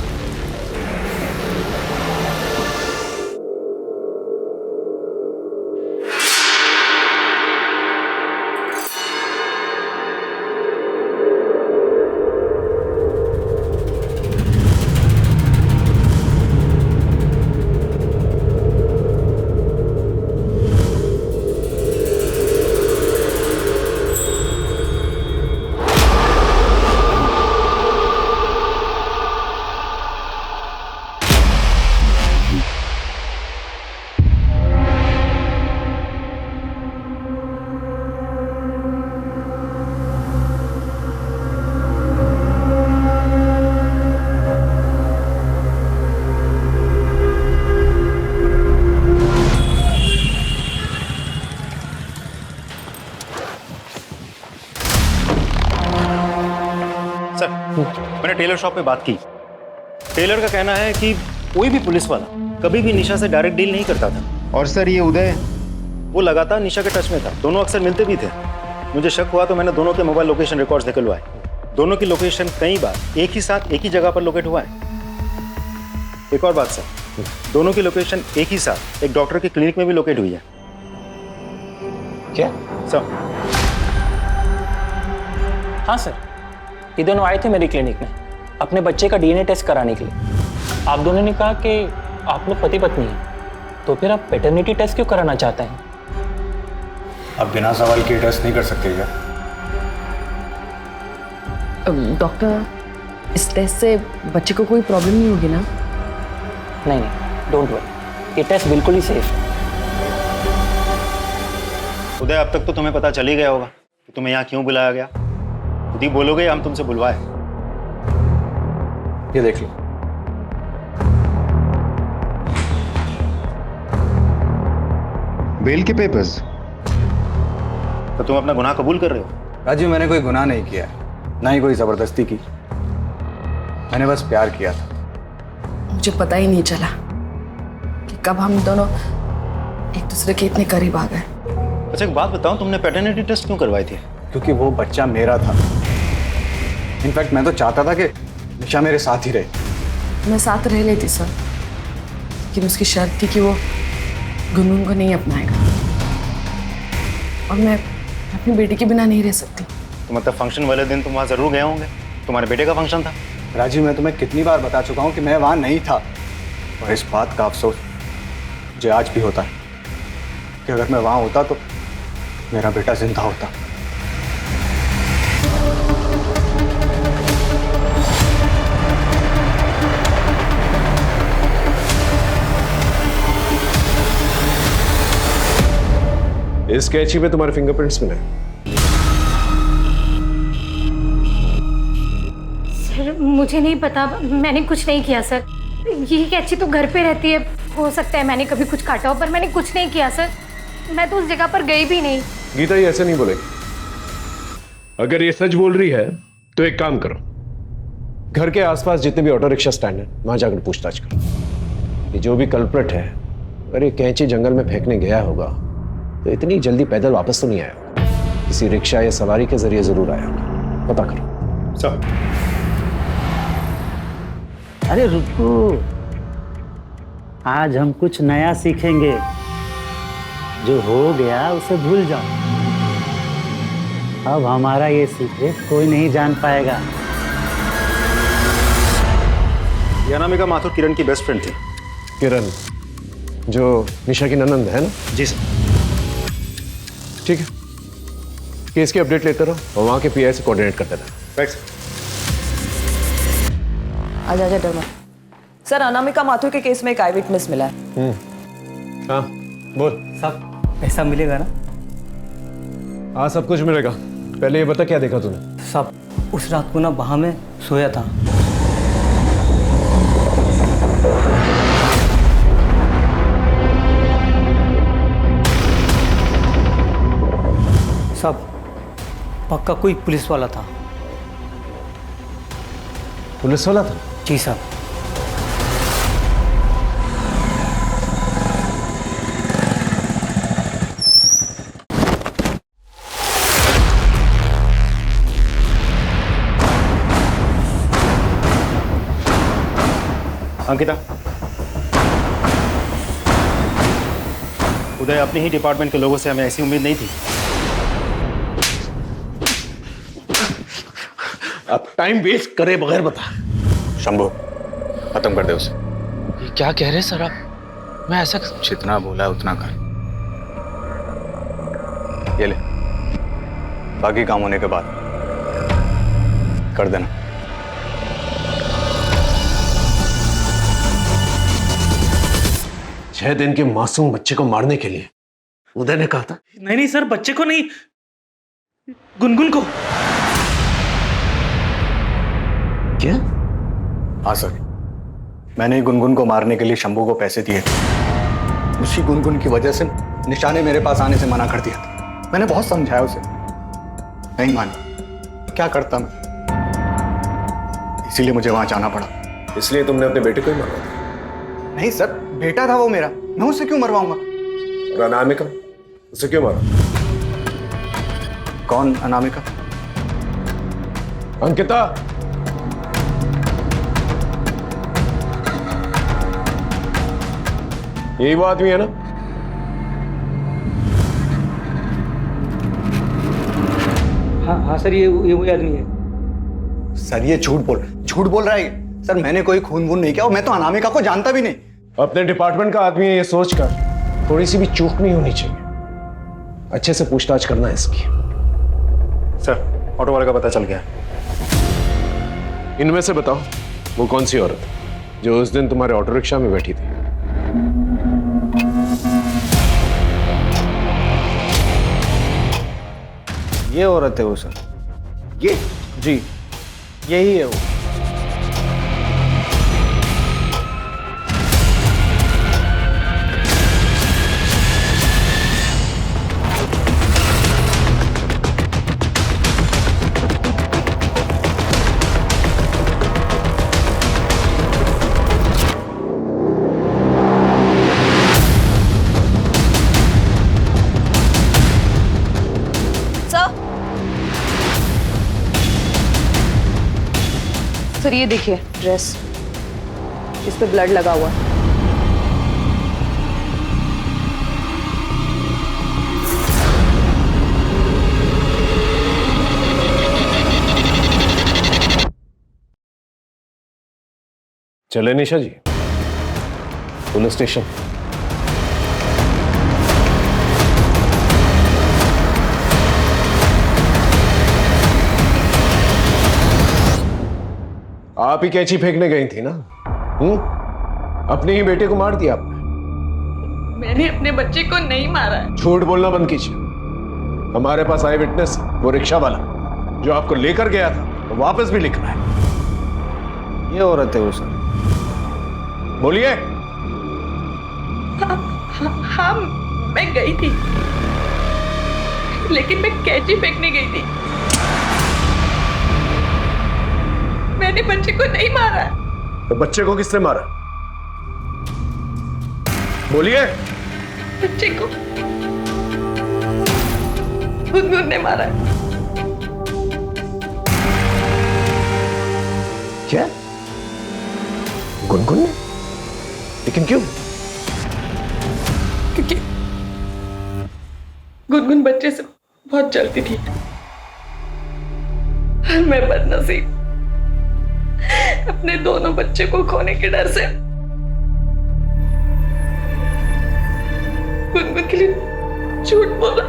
मैंने टेलर शॉप पे बात की। टेलर का कहना है कि कोई भी पुलिस वाला कभी भी निशा से डायरेक्ट डील नहीं करता था। और सर ये उदय, वो लगातार निशा के टच में था, दोनों अक्सर मिलते भी थे। मुझे शक हुआ तो मैंने दोनों के मोबाइल लोकेशन रिकॉर्ड्स निकलवाए। दोनों की लोकेशन कई बार एक ही साथ एक ही जगह पर लोकेट हुआ है। एक और बात सर, दोनों की लोकेशन एक ही साथ एक डॉक्टर के क्लिनिक में भी लोकेट हुई है। क्या सर? हाँ सर, ये दोनों आए थे मेरी क्लिनिक में अपने बच्चे का डीएनए टेस्ट कराने के लिए। आप दोनों ने कहा कि आप लोग पति पत्नी हैं, तो फिर आप पैटर्निटी टेस्ट क्यों कराना चाहते हैं? अब बिना सवाल के टेस्ट नहीं कर सकते क्या? डॉक्टर, इस टेस्ट से बच्चे को कोई प्रॉब्लम नहीं होगी ना? नहीं, डोंट वरी, ये टेस्ट बिल्कुल ही सेफ है। उदय, अब तक तो तुम्हें पता चल ही गया होगा कि तुम्हें यहाँ क्यों बुलाया गया। खुद ही बोलोगे हम तुमसे बुलवाए। ये देख लो। बेल के पेपर्स? तो तुम अपना गुनाह कबूल कर रहे हो? राजू, मैंने कोई गुनाह नहीं किया, ना ही कोई जबरदस्ती की। मैंने बस प्यार किया था। मुझे पता ही नहीं चला कि कब हम दोनों एक दूसरे के इतने करीब आ गए। अच्छा, एक बात बताओ, तुमने पैटर्निटी टेस्ट क्यों करवाई थी? क्योंकि वो बच्चा मेरा था। इनफैक्ट मैं तो चाहता था कि निशा मेरे साथ ही रहे। मैं साथ रह लेती सर, लेकिन उसकी शर्त थी कि वो गुनगुन को नहीं अपनाएगा, और मैं अपनी बेटी के बिना नहीं रह सकती। तो मतलब फंक्शन वाले दिन तुम वहाँ जरूर गए होंगे, तुम्हारे बेटे का फंक्शन था। राजीव, मैं तुम्हें कितनी बार बता चुका हूँ कि मैं वहाँ नहीं था, और इस बात का अफसोस मुझे आज भी होता है कि अगर मैं वहाँ होता तो मेरा बेटा जिंदा होता। इस कैची में तुम्हारे फिंगरप्रिंट्स मिले। सर मुझे नहीं पता, मैंने कुछ नहीं किया सर। ये कैची तो घर पे रहती है, हो सकता है मैंने कभी कुछ काटा हो, पर मैंने कुछ नहीं किया सर। मैं तो उस जगह पर गई भी नहीं। गीता, ये ऐसे नहीं बोलेगी। अगर ये सच बोल रही है तो एक काम करो, घर के आसपास जितने भी ऑटो रिक्शा स्टैंड है वहां जाकर पूछताछ करो। ये जो भी कल्प्रिट है, अगर ये कैंची जंगल में फेंकने गया होगा तो इतनी जल्दी पैदल वापस तो नहीं आया होगा, किसी रिक्शा या सवारी के जरिए जरूर आया होगा। पता करो। सर। अरे रुको, आज हम कुछ नया सीखेंगे। जो हो गया उसे भूल जाओ। अब हमारा ये सीक्रेट कोई नहीं जान पाएगा। यह अनामिका माथुर किरण की बेस्ट फ्रेंड थी। किरण जो निशा की ननंद है ना? जी सर। ठीक है, केस की अपडेट लेते रहो और वहां के पीआई से कोऑर्डिनेट करते रहो। Right sir. आजा डरमा। सर, अनामिका माथुर के केस में एक आई विटनेस मिला है। हाँ बोल। सब पैसा मिलेगा ना? हाँ सब कुछ मिलेगा। पहले ये बता क्या देखा तूने? सब उस रात को ना वहां में सोया था। सब पक्का कोई पुलिस वाला था। पुलिस वाला था? जी साहब। अंकिता, उदय अपने ही डिपार्टमेंट के लोगों से हमें ऐसी उम्मीद नहीं थी। अब टाइम वेस्ट करे बगैर बता। शंभू, खत्म कर दे उसे। ये क्या कह रहे हैं सर आप? मैं ऐसा जितना बोला उतना कर। ये ले, बाकी काम होने के बाद कर देना। छह दिन के मासूम बच्चे को मारने के लिए उदय ने कहा था। नहीं नहीं सर, बच्चे को नहीं, गुनगुन को। क्या? हाँ सर, मैंने गुनगुन को मारने के लिए शंभू को पैसे दिए थे। उसी गुनगुन की वजह से निशा ने मेरे पास आने से मना कर दिया था। मैंने बहुत समझाया उसे, नहीं मानी। क्या करता मैं, इसीलिए मुझे वहां जाना पड़ा। इसलिए तुमने अपने बेटे को ही मारा? नहीं सर, बेटा था वो मेरा, मैं उसे क्यों मरवाऊंगा? और अनामिका, उसे क्यों मारा? कौन अनामिका? अंकिता, यही वो आदमी है ना? हाँ सर, ये वही आदमी है। सर ये झूठ बोल रहा है। सर मैंने कोई खून वून नहीं किया और मैं तो अनामिका को जानता भी नहीं। अपने डिपार्टमेंट का आदमी है, ये सोचकर थोड़ी सी भी चूक नहीं होनी चाहिए। अच्छे से पूछताछ करना है इसकी। सर, ऑटो वाले का पता चल गया। इनमें से बताओ, वो कौन सी औरत जो उस दिन तुम्हारे ऑटो रिक्शा में बैठी थी? ये औरत है वो सर। ये? जी, यही है वो। सर ये देखिए ड्रेस, इस पे ब्लड लगा हुआ है। चले निशा जी पुलिस स्टेशन। आप ही कैंची फेंकने गई थी ना? अपने ही बेटे को मार दिया आपने। मैंने अपने बच्चे को नहीं मारा है। झूठ बोलना बंद कीजिए। हमारे पास आई विटनेस, वो रिक्शा वाला जो आपको लेकर गया था, वो वापस भी लिख रहा है। ये औरत है वो सर। बोलिए। हाँ, मैं गई थी, लेकिन मैं कैंची फेंकने गई थी। मैंने बच्चे को नहीं मारा। तो बच्चे को किसने मारा? बोलिए। बच्चे को गुनगुन ने मारा। क्या? गुनगुन ने? लेकिन क्यों? क्योंकि गुनगुन बच्चे से बहुत जलती थी। मैं बदनसीब अपने दोनों बच्चे को खोने के डर से गुनगुन के लिए झूठ बोला।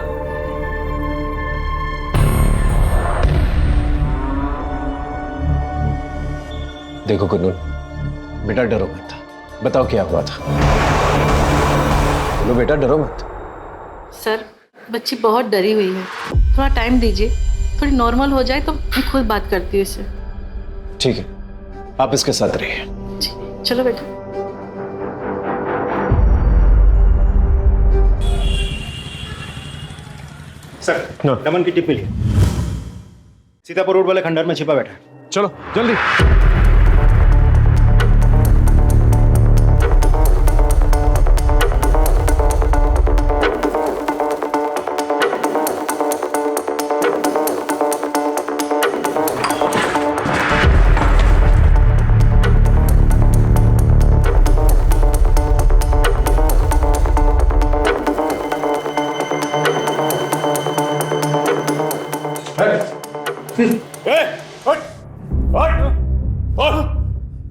देखो गुनगुन, बेटा डरो मत। बताओ क्या हुआ था? बोलो बेटा, डरो मत। सर, बच्ची बहुत डरी हुई है, थोड़ा टाइम दीजिए, थोड़ी नॉर्मल हो जाए तो मैं खुद बात करती हूँ इससे। ठीक है, आप इसके साथ रहिए। चलो बेटा। सर, नमन की टिप मिली। सीतापुर रोड वाले खंडहर में छिपा बैठा है। चलो जल्दी।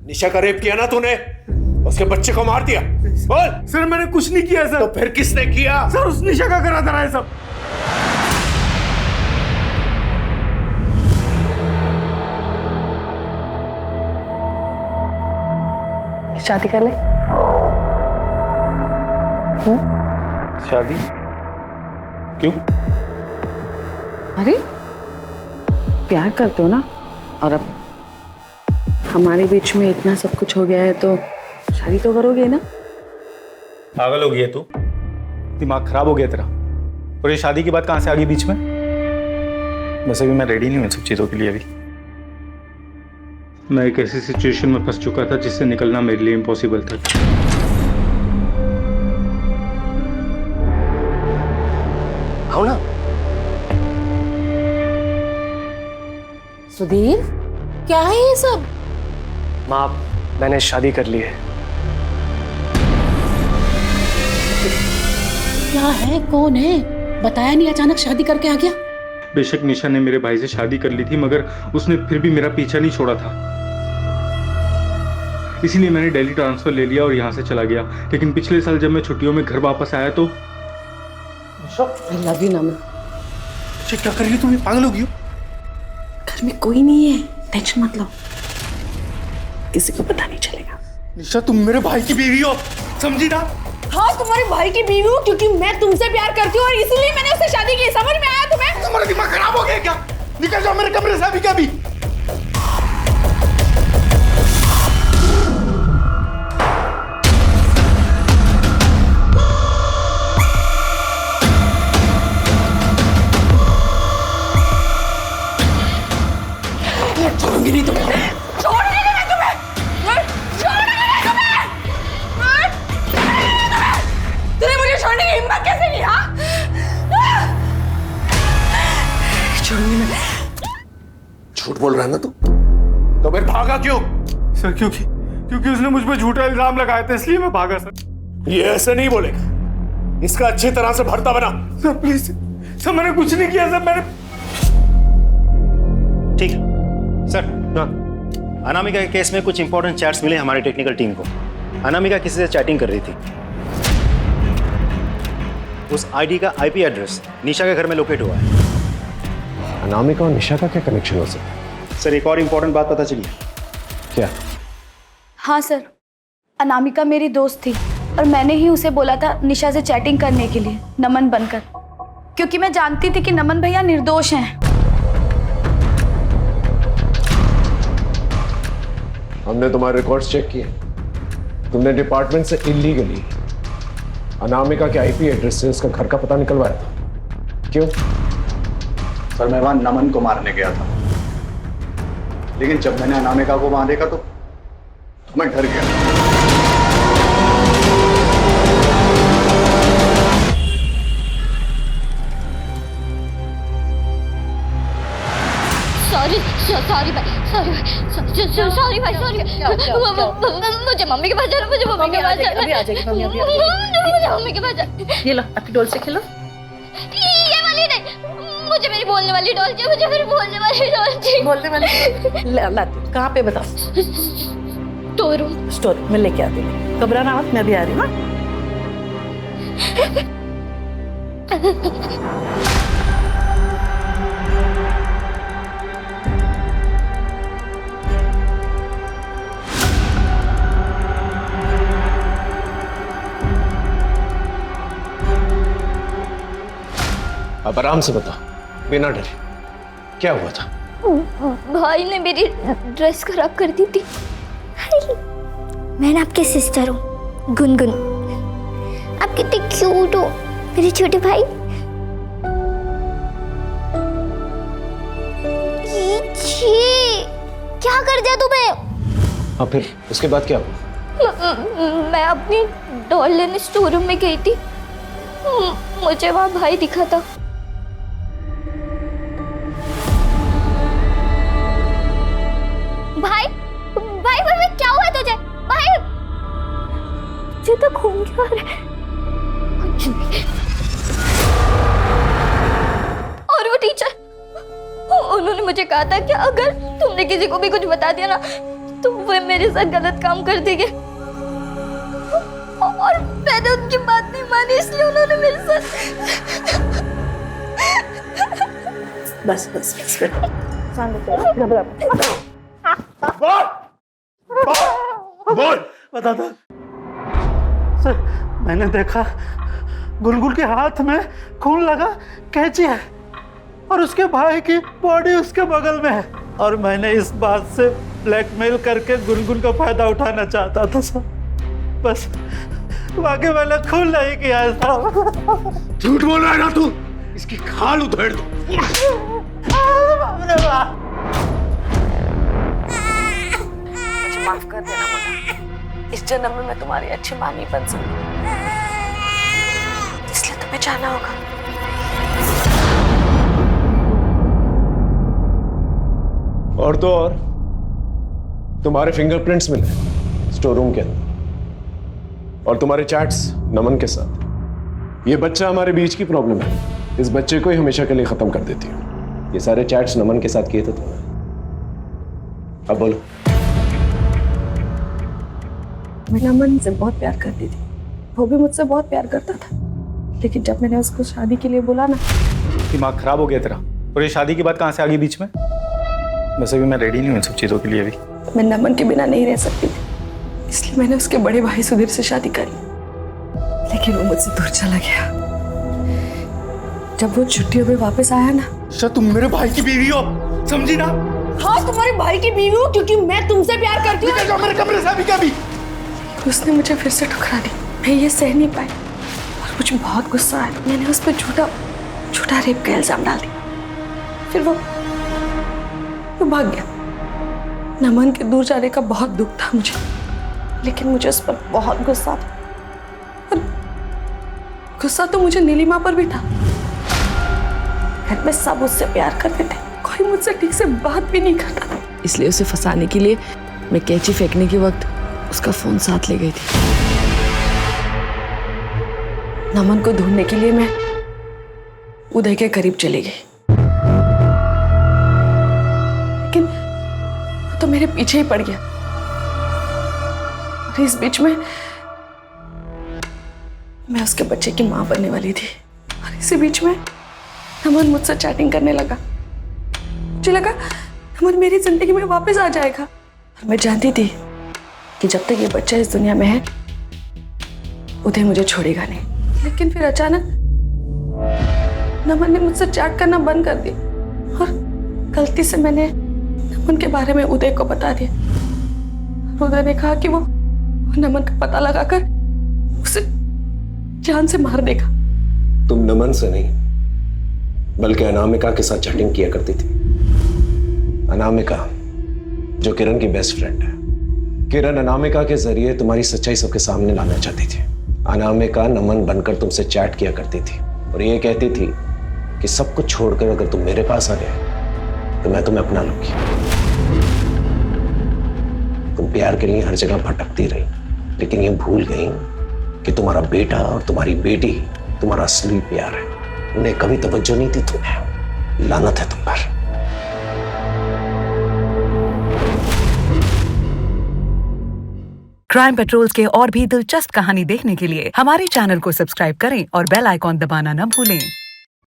निशा का रेप किया ना तूने, उसके बच्चे को मार दिया। बोल। सर मैंने कुछ नहीं किया सर। तो फिर किसने किया? सर उस निशा का करा था ये सब। शादी कर ले। शादी? क्यों? अरे प्यार करते हो ना, और अब हमारे बीच में इतना सब कुछ हो गया है तो शादी तो करोगे ना। पागल हो गई है तू? दिमाग खराब हो गया तेरा? और ये शादी की बात कहाँ से आ गई बीच में? वैसे भी मैं रेडी नहीं हूँ इन सब चीज़ों के लिए अभी। मैं एक ऐसी सिचुएशन में फंस चुका था जिससे निकलना मेरे लिए इम्पॉसिबल था। आओ ना। सुधीर, क्या है ये सब? माँ, मैंने शादी कर ली है। क्या है, कौन है? बताया नहीं, अचानक शादी करके आ गया। बेशक निशा ने मेरे भाई से शादी कर ली थी, मगर उसने फिर भी मेरा पीछा नहीं छोड़ा था। इसीलिए मैंने दिल्ली ट्रांसफर ले लिया और यहाँ से चला गया। लेकिन पिछले साल जब मैं छुट्टियों में घर वापस आया तो I love you नमन। क्या कर रही हो तुम? पागल हो गई हो? घर में कोई नहीं है, टेंशन मत लो, किसी को पता नहीं चलेगा। निशा तुम मेरे भाई की बीवी हो, समझी ना? हाँ, तुम्हारे भाई की बीवी हूँ क्योंकि मैं तुमसे प्यार करती हूँ और इसीलिए मैंने उससे शादी की। समझ में आया तुम्हें? तुम्हारा दिमाग खराब हो गया क्या? निकल जाओ मेरे कमरे से अभी क्या भी। छोड़ूंगी नहीं तुम्हें। छोड़ने नहीं मैं तुम्हें। छोड़ने नहीं तुम्हें। तूने मुझे छोड़ने की हिम्मत कैसे की? हाँ, छोड़ूंगी मैं। झूठ बोल रहा है ना तू? तो फिर भागा क्यों? सर क्योंकि उसने मुझ पर झूठा इल्जाम लगाया था, इसलिए मैं भागा सर। ये ऐसे नहीं बोलेगा, इसका अच्छी तरह से भरता बना। सर प्लीज सर, मैंने कुछ नहीं किया सर। मैंने ठीक है सर। अनामिका के केस में कुछ इंपॉर्टेंट चैट्स मिले हमारी टेक्निकल टीम को। अनामिका किसी से चैटिंग कर रही थी। उस आईडी का आईपी एड्रेस निशा के घर में लोकेट हुआ है। अनामिका और निशा का क्या कनेक्शन हो सकता है? सर एक और इंपॉर्टेंट बात पता चली है। क्या? हाँ सर, अनामिका मेरी दोस्त थी और मैंने ही उसे बोला था निशा से चैटिंग करने के लिए नमन बनकर, क्योंकि मैं जानती थी कि नमन भैया निर्दोष हैं। हमने तुम्हारे रिकॉर्ड्स चेक किए, तुमने डिपार्टमेंट से इलीगली अनामिका के आईपी एड्रेस से उसका घर का पता निकलवाया था। क्यों? सर मैं वहां नमन को मारने गया था, लेकिन जब मैंने अनामिका को वहां देखा तो मैं डर गया। सॉरी भाई, मुझे मम्मी के पास जाना, मुझे मम्मी के पास जाना। अभी आ जाएगी मम्मी, अभी मुझे मम्मी के पास जाना। ये लो अपनी डॉल से खेलो। ये वाली नहीं, मुझे मेरी बोलने वाली डॉल चाहिए, मुझे मेरी बोलने वाली डॉल चाहिए। बोलने वाली लाती। कहाँ पे बताओ? स्टोर में लेके आती हूँ। घबराना मत, मैं भी आ रही हूँ। अब आराम से बता, बिना डरे, क्या हुआ था? भाई ने मेरी ड्रेस खराब कर दी थी। मैं ना आपके सिस्टर हूँ, गुनगुन। आप कितने क्यूट हो मेरे छोटे भाई। क्या कर दिया तुम्हें? हाँ फिर उसके बाद क्या हुआ? मैं अपनी डॉल लेने स्टोर रूम में गई थी, मुझे वहां भाई दिखा था। भाई भाई भाई भाई क्या हुआ तुझे? भाई मुझे तो खून क्यों आ रहा है? और वो टीचर, उन्होंने मुझे मुझे कहा था कि अगर तुमने किसी को भी कुछ बता दिया ना तो वो मेरे साथ गलत काम कर देंगे, और मैंने उनकी बात नहीं मानी, इसलिए उन्होंने मेरे साथ। बस बस बस बोल बता दो सर। मैंने देखा गुलगुल के हाथ में खून लगा कैंची है और उसके भाई की बॉडी उसके बगल में है, और मैंने इस बात से ब्लैकमेल करके गुलगुल का फायदा उठाना चाहता था सर। बस बाकी मैंने खून नहीं किया है साहब। झूठ बोल रहा है ना तू? इसकी खाल उधेड़ दो। मुझे माफ कर देना मुन्ना, इस जन्म में मैं तुम्हारी अच्छी मां नहीं बन सकती, इसलिए तुम्हें जाना होगा। और तो और तुम्हारे फिंगरप्रिंट्स मिले स्टोर रूम के अंदर, और तुम्हारे चैट्स नमन के साथ। ये बच्चा हमारे बीच की प्रॉब्लम है, इस बच्चे को ही हमेशा के लिए खत्म कर देती हूँ। ये सारे चैट्स नमन के साथ किए थे तुमने। अब बोलो। मैं नमन से बहुत प्यार करती थी, वो भी मुझसे बहुत प्यार करता था, लेकिन जब मैंने उसको शादी के लिए बोला ना। दिमाग खराब हो गया तेरा, और ये शादी की बात कहाँ से आ गई बीच में? वैसे भी मैं रेडी नहीं हूँ इन सब चीज़ों के लिए अभी। मैं नमन के बिना नहीं रह सकती थी, इसलिए मैंने उसके बड़े भाई सुधीर से शादी करी, लेकिन वो मुझसे दूर चला गया। जब वो छुट्टियों में वापस आया ना। अच्छा तुम मेरे भाई की बीवी हो, समझी ना? हाँ, तुम्हारे भाई की बीवी हूँ क्योंकि मैं तुमसे प्यार करती हूँ। मेरे कमरे से अभी क्या भी? उसने मुझे फिर से ठुकरा दी, मैं ये सह नहीं पाई और मुझे बहुत गुस्सा आया। मैंने उस पर झूठा रेप का इल्जाम डाल दिया, फिर वो भाग गया। नमन के दूर जाने का बहुत दुख था मुझे, लेकिन मुझे उस पर बहुत गुस्सा था, और गुस्सा तो मुझे नीलिमा पर भी था। घर में सब उससे प्यार करते थे, कोई मुझसे ठीक से बात भी नहीं करता था। इसलिए उसे फंसाने के लिए मैं कैंची फेंकने के वक्त उसका फोन साथ ले गई थी। नमन को ढूंढने के लिए मैं उदय के करीब चली गई, लेकिन वो तो मेरे पीछे ही पड़ गया। और इस बीच में मैं उसके बच्चे की मां बनने वाली थी, और इसी बीच में नमन मुझसे चैटिंग करने लगा। मुझे लगा नमन मेरी जिंदगी में वापस आ जाएगा, और मैं जानती थी कि जब तक ये बच्चा इस दुनिया में है उदय मुझे छोड़ेगा नहीं। लेकिन फिर अचानक नमन ने मुझसे चैट करना बंद कर दिया, और गलती से मैंने नमन के बारे में उदय को बता दिया। उदय ने कहा कि वो नमन का पता लगाकर उसे जान से मार देगा। तुम नमन से नहीं बल्कि अनामिका के साथ चैटिंग किया करती थी। अनामिका जो किरण की बेस्ट फ्रेंड है। किरण अनामिका के जरिए तुम्हारी सच्चाई सबके सामने लाना चाहती थी। अनामिका नमन बनकर तुमसे चैट किया करती थी और ये कहती थी कि सब कुछ छोड़कर अगर तुम मेरे पास आ गए तो मैं तुम्हें अपना लूंगी। तुम प्यार के लिए हर जगह भटकती रही, लेकिन ये भूल गई कि तुम्हारा बेटा और तुम्हारी बेटी तुम्हारा असली प्यार है। उन्हें कभी तवज्जो नहीं दी तुम्हें। लानत है तुम पर। क्राइम पेट्रोल्स के और भी दिलचस्प कहानी देखने के लिए हमारे चैनल को सब्सक्राइब करें और बेल आइकॉन दबाना न भूलें।